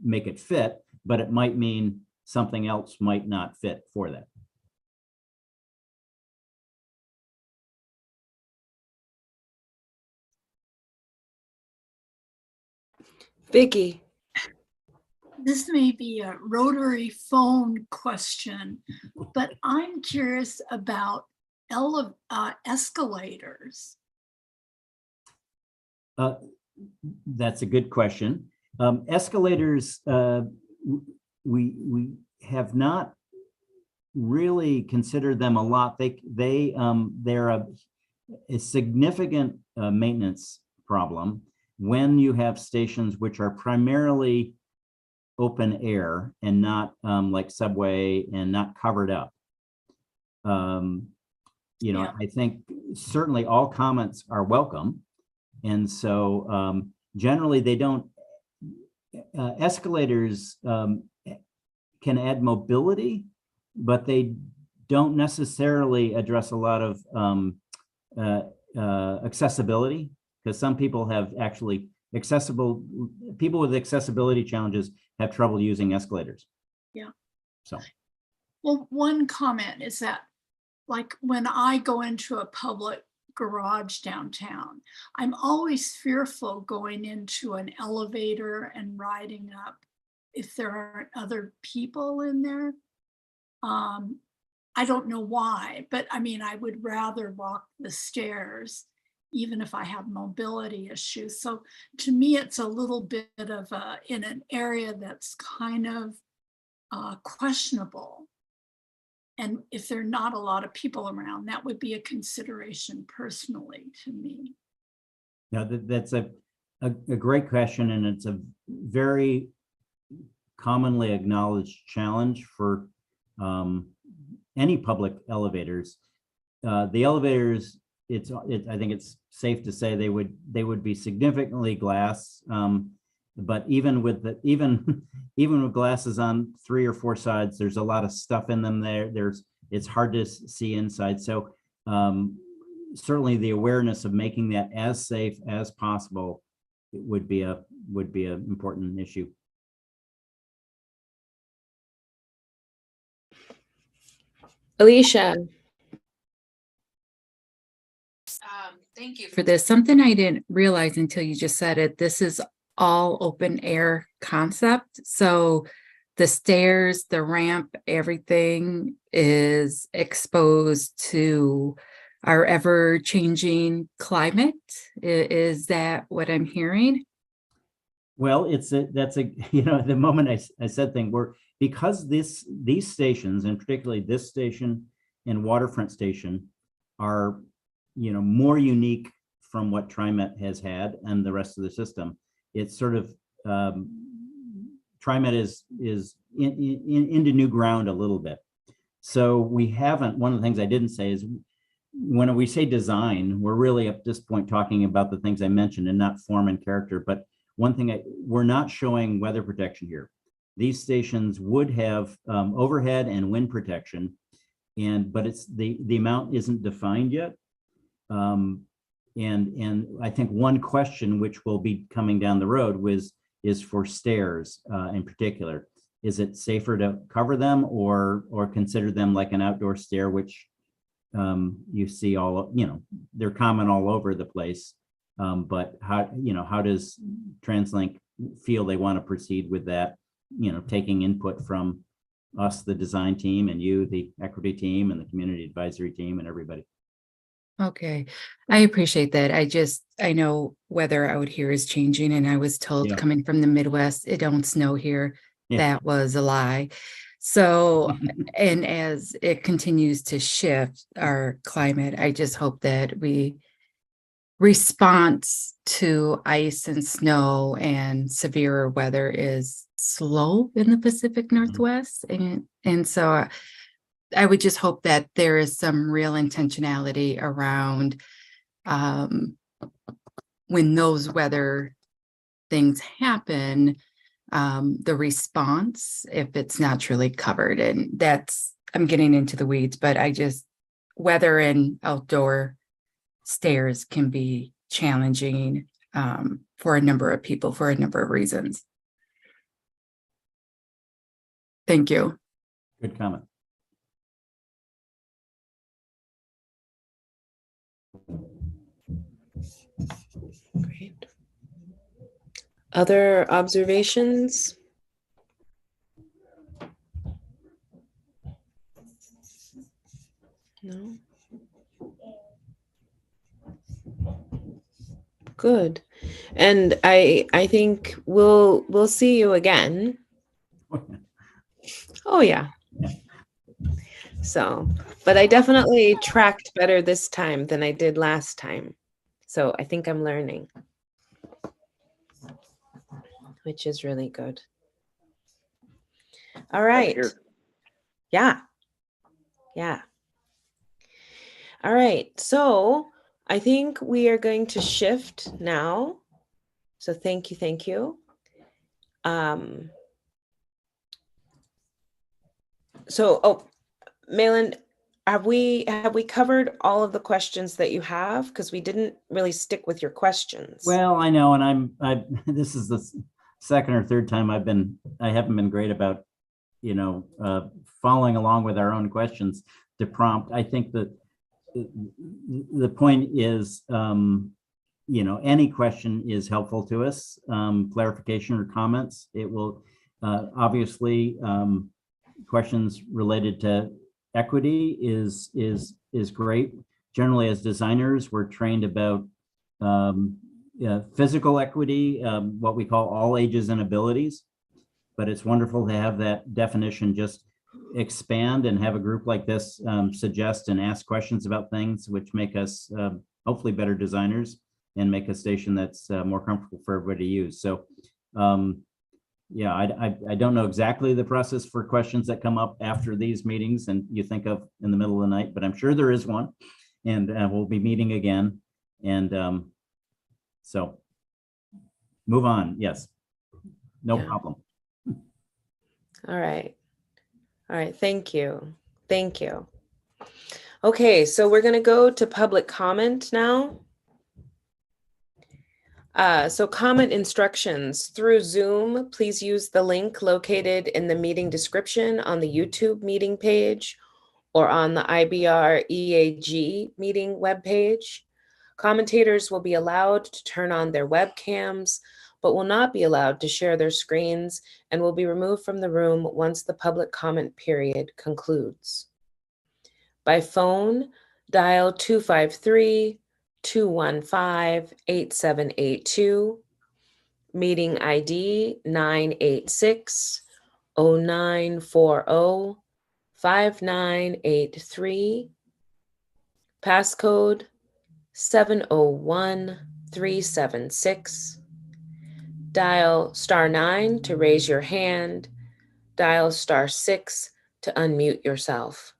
make it fit, but it might mean something else might not fit for that. Vicky. This may be a rotary phone question, but I'm curious about escalators. That's a good question. Escalators, we have not really considered them a lot. They're a significant maintenance problem when you have stations which are primarily open air and not like subway and not covered up. You know, I think certainly all comments are welcome. And so generally they don't, escalators can add mobility, but they don't necessarily address a lot of accessibility, because some people have actually people with accessibility challenges have trouble using escalators. Yeah. So. Well, one comment is that, like, when I go into a public garage downtown, I'm always fearful going into an elevator and riding up if there aren't other people in there. I don't know why, but I mean, I would rather walk the stairs even if I have mobility issues. So to me, it's a little bit of in an area that's kind of questionable. And if there are not a lot of people around, that would be a consideration personally to me. Now, that's a great question, and it's a very commonly acknowledged challenge for any public elevators. The elevators, I think it's safe to say they would be significantly glass, but even with glasses on 3 or 4 sides, there's a lot of stuff in them there. It's hard to see inside. So certainly the awareness of making that as safe as possible would be an important issue. Alicia. Thank you for this. Something I didn't realize until you just said it. This is all open air concept. So the stairs, the ramp, everything is exposed to our ever changing climate. Is that what I'm hearing? Well, that's the moment I said thing because these stations, and particularly this station and Waterfront Station, are more unique from what TriMet has had and the rest of the system. It's sort of TriMet is into new ground a little bit. So we haven't. One of the things I didn't say is when we say design, we're really at this point talking about the things I mentioned and not form and character. But one thing we're not showing weather protection here. These stations would have overhead and wind protection, but it's the amount isn't defined yet. And I think one question which will be coming down the road is for stairs in particular. Is it safer to cover them or consider them like an outdoor stair, which you see they're common all over the place. But how does TransLink feel they want to proceed with that? Taking input from us, the design team, and you, the equity team, and the community advisory team, and everybody. Okay, I appreciate that. I know weather out here is changing, and I was told coming from the Midwest, it don't snow here. Yeah. That was a lie. So, and as it continues to shift our climate, I just hope that response to ice and snow and severe weather is slow in the Pacific Northwest. And so I would just hope that there is some real intentionality around when those weather things happen, the response, if it's naturally covered. And I'm getting into the weeds, but weather and outdoor stairs can be challenging for a number of people for a number of reasons. Thank you. Good comment. Great. Other observations? No. Good. And I think we'll see you again. Oh yeah. So, but I definitely tracked better this time than I did last time. So I think I'm learning, which is really good. All right. Yeah. Yeah. All right. So I think we are going to shift now. So thank you. Thank you. Oh, Malin, have we covered all of the questions that you have? Because we didn't really stick with your questions. Well, I know, and this is the second or third time I haven't been great about, following along with our own questions to prompt. I think that the point is, any question is helpful to us, clarification or comments. It will obviously, questions related to equity is great. Generally, as designers, we're trained about physical equity, what we call all ages and abilities. But it's wonderful to have that definition just expand and have a group like this suggest and ask questions about things which make us hopefully better designers and make a station that's more comfortable for everybody to use. So yeah, I don't know exactly the process for questions that come up after these meetings and you think of in the middle of the night, but I'm sure there is one, and we'll be meeting again. And so move on. Yes, no problem. All right. All right. Thank you. Thank you. Okay, so we're going to go to public comment now. So comment instructions through Zoom, please use the link located in the meeting description on the YouTube meeting page or on the IBR EAG meeting webpage. Commentators will be allowed to turn on their webcams, but will not be allowed to share their screens and will be removed from the room once the public comment period concludes. By phone, dial 253-215-8782, meeting ID 986-0940-5983, passcode 701376. Dial *9 to raise your hand, dial *6 to unmute yourself.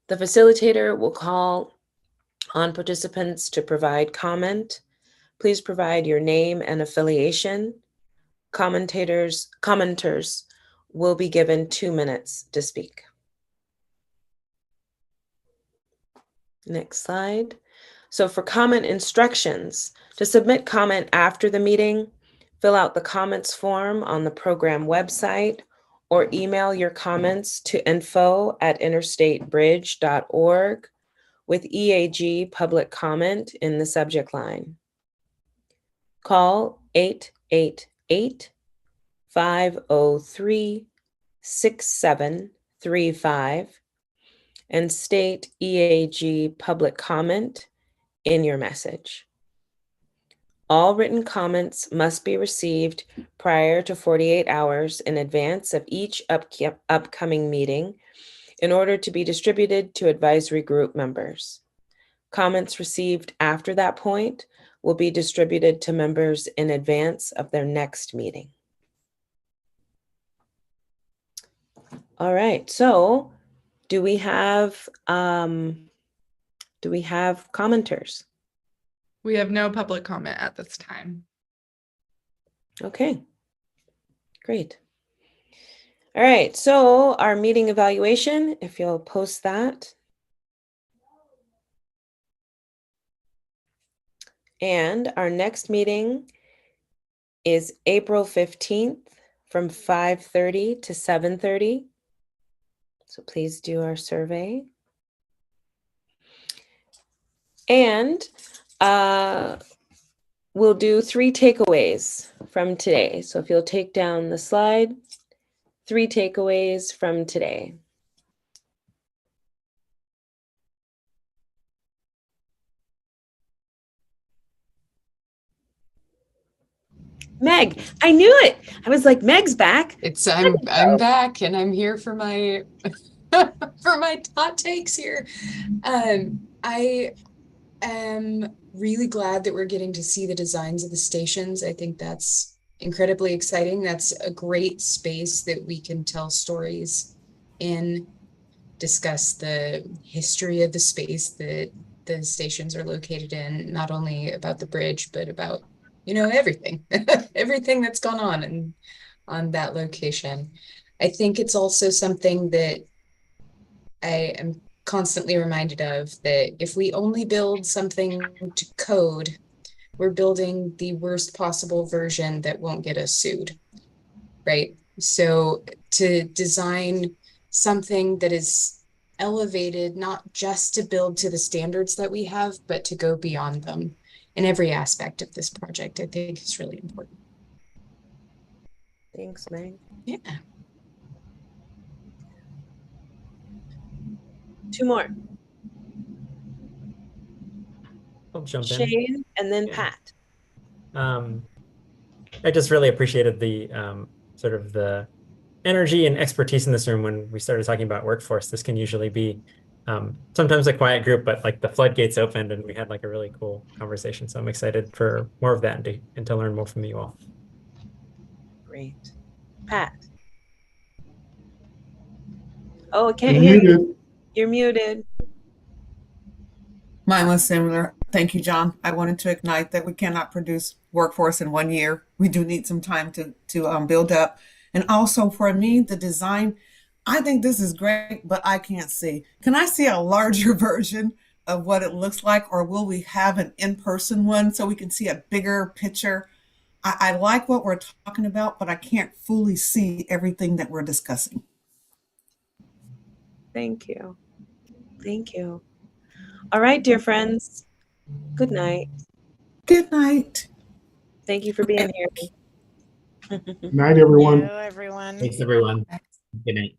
The facilitator will call on participants to provide comment. Please provide your name and affiliation. Commenters will be given 2 minutes to speak. Next slide. So for comment instructions, to submit comment after the meeting, fill out the comments form on the program website or email your comments to info@interstatebridge.org with EAG Public Comment in the subject line. Call 888-503-6735 and state EAG Public Comment in your message. All written comments must be received prior to 48 hours in advance of each upcoming meeting in order to be distributed to advisory group members. Comments received after that point will be distributed to members in advance of their next meeting. All right, so do we have commenters? We have no public comment at this time. Okay, great. All right, so our meeting evaluation, if you'll post that. And our next meeting is April 15th from 5:30 to 7:30. So please do our survey. And we'll do 3 takeaways from today. So if you'll take down the slide, 3 takeaways from today. Meg, I knew it. I was like, Meg's back. It's I'm back and I'm here for my for my hot takes here. I am really glad that we're getting to see the designs of the stations. I think that's incredibly exciting. That's a great space that we can tell stories in, discuss the history of the space that the stations are located in, not only about the bridge, but about, everything, everything that's gone on that location. I think it's also something that I am constantly reminded of, that if we only build something to code, we're building the worst possible version that won't get us sued, right? So to design something that is elevated, not just to build to the standards that we have, but to go beyond them in every aspect of this project, I think is really important. Thanks, Meg. Yeah. 2 more. I'll jump in. Shane and then Yeah. Pat. I just really appreciated the sort of the energy and expertise in this room when we started talking about workforce. This can usually be sometimes a quiet group, but like the floodgates opened and we had like a really cool conversation. So I'm excited for more of that and to learn more from you all. Great. Pat. Oh, I can't hear you. You're muted. Mine was similar. Thank you, John. I wanted to ignite that we cannot produce workforce in 1 year. We do need some time to build up. And also for me, the design, I think this is great, but I can't see. Can I see a larger version of what it looks like, or will we have an in-person one so we can see a bigger picture? I like what we're talking about, but I can't fully see everything that we're discussing. Thank you. Thank you. All right, dear friends. Good night. Good night. Thank you for being here. Good night, everyone. Hello, everyone. Thanks, everyone. Good night.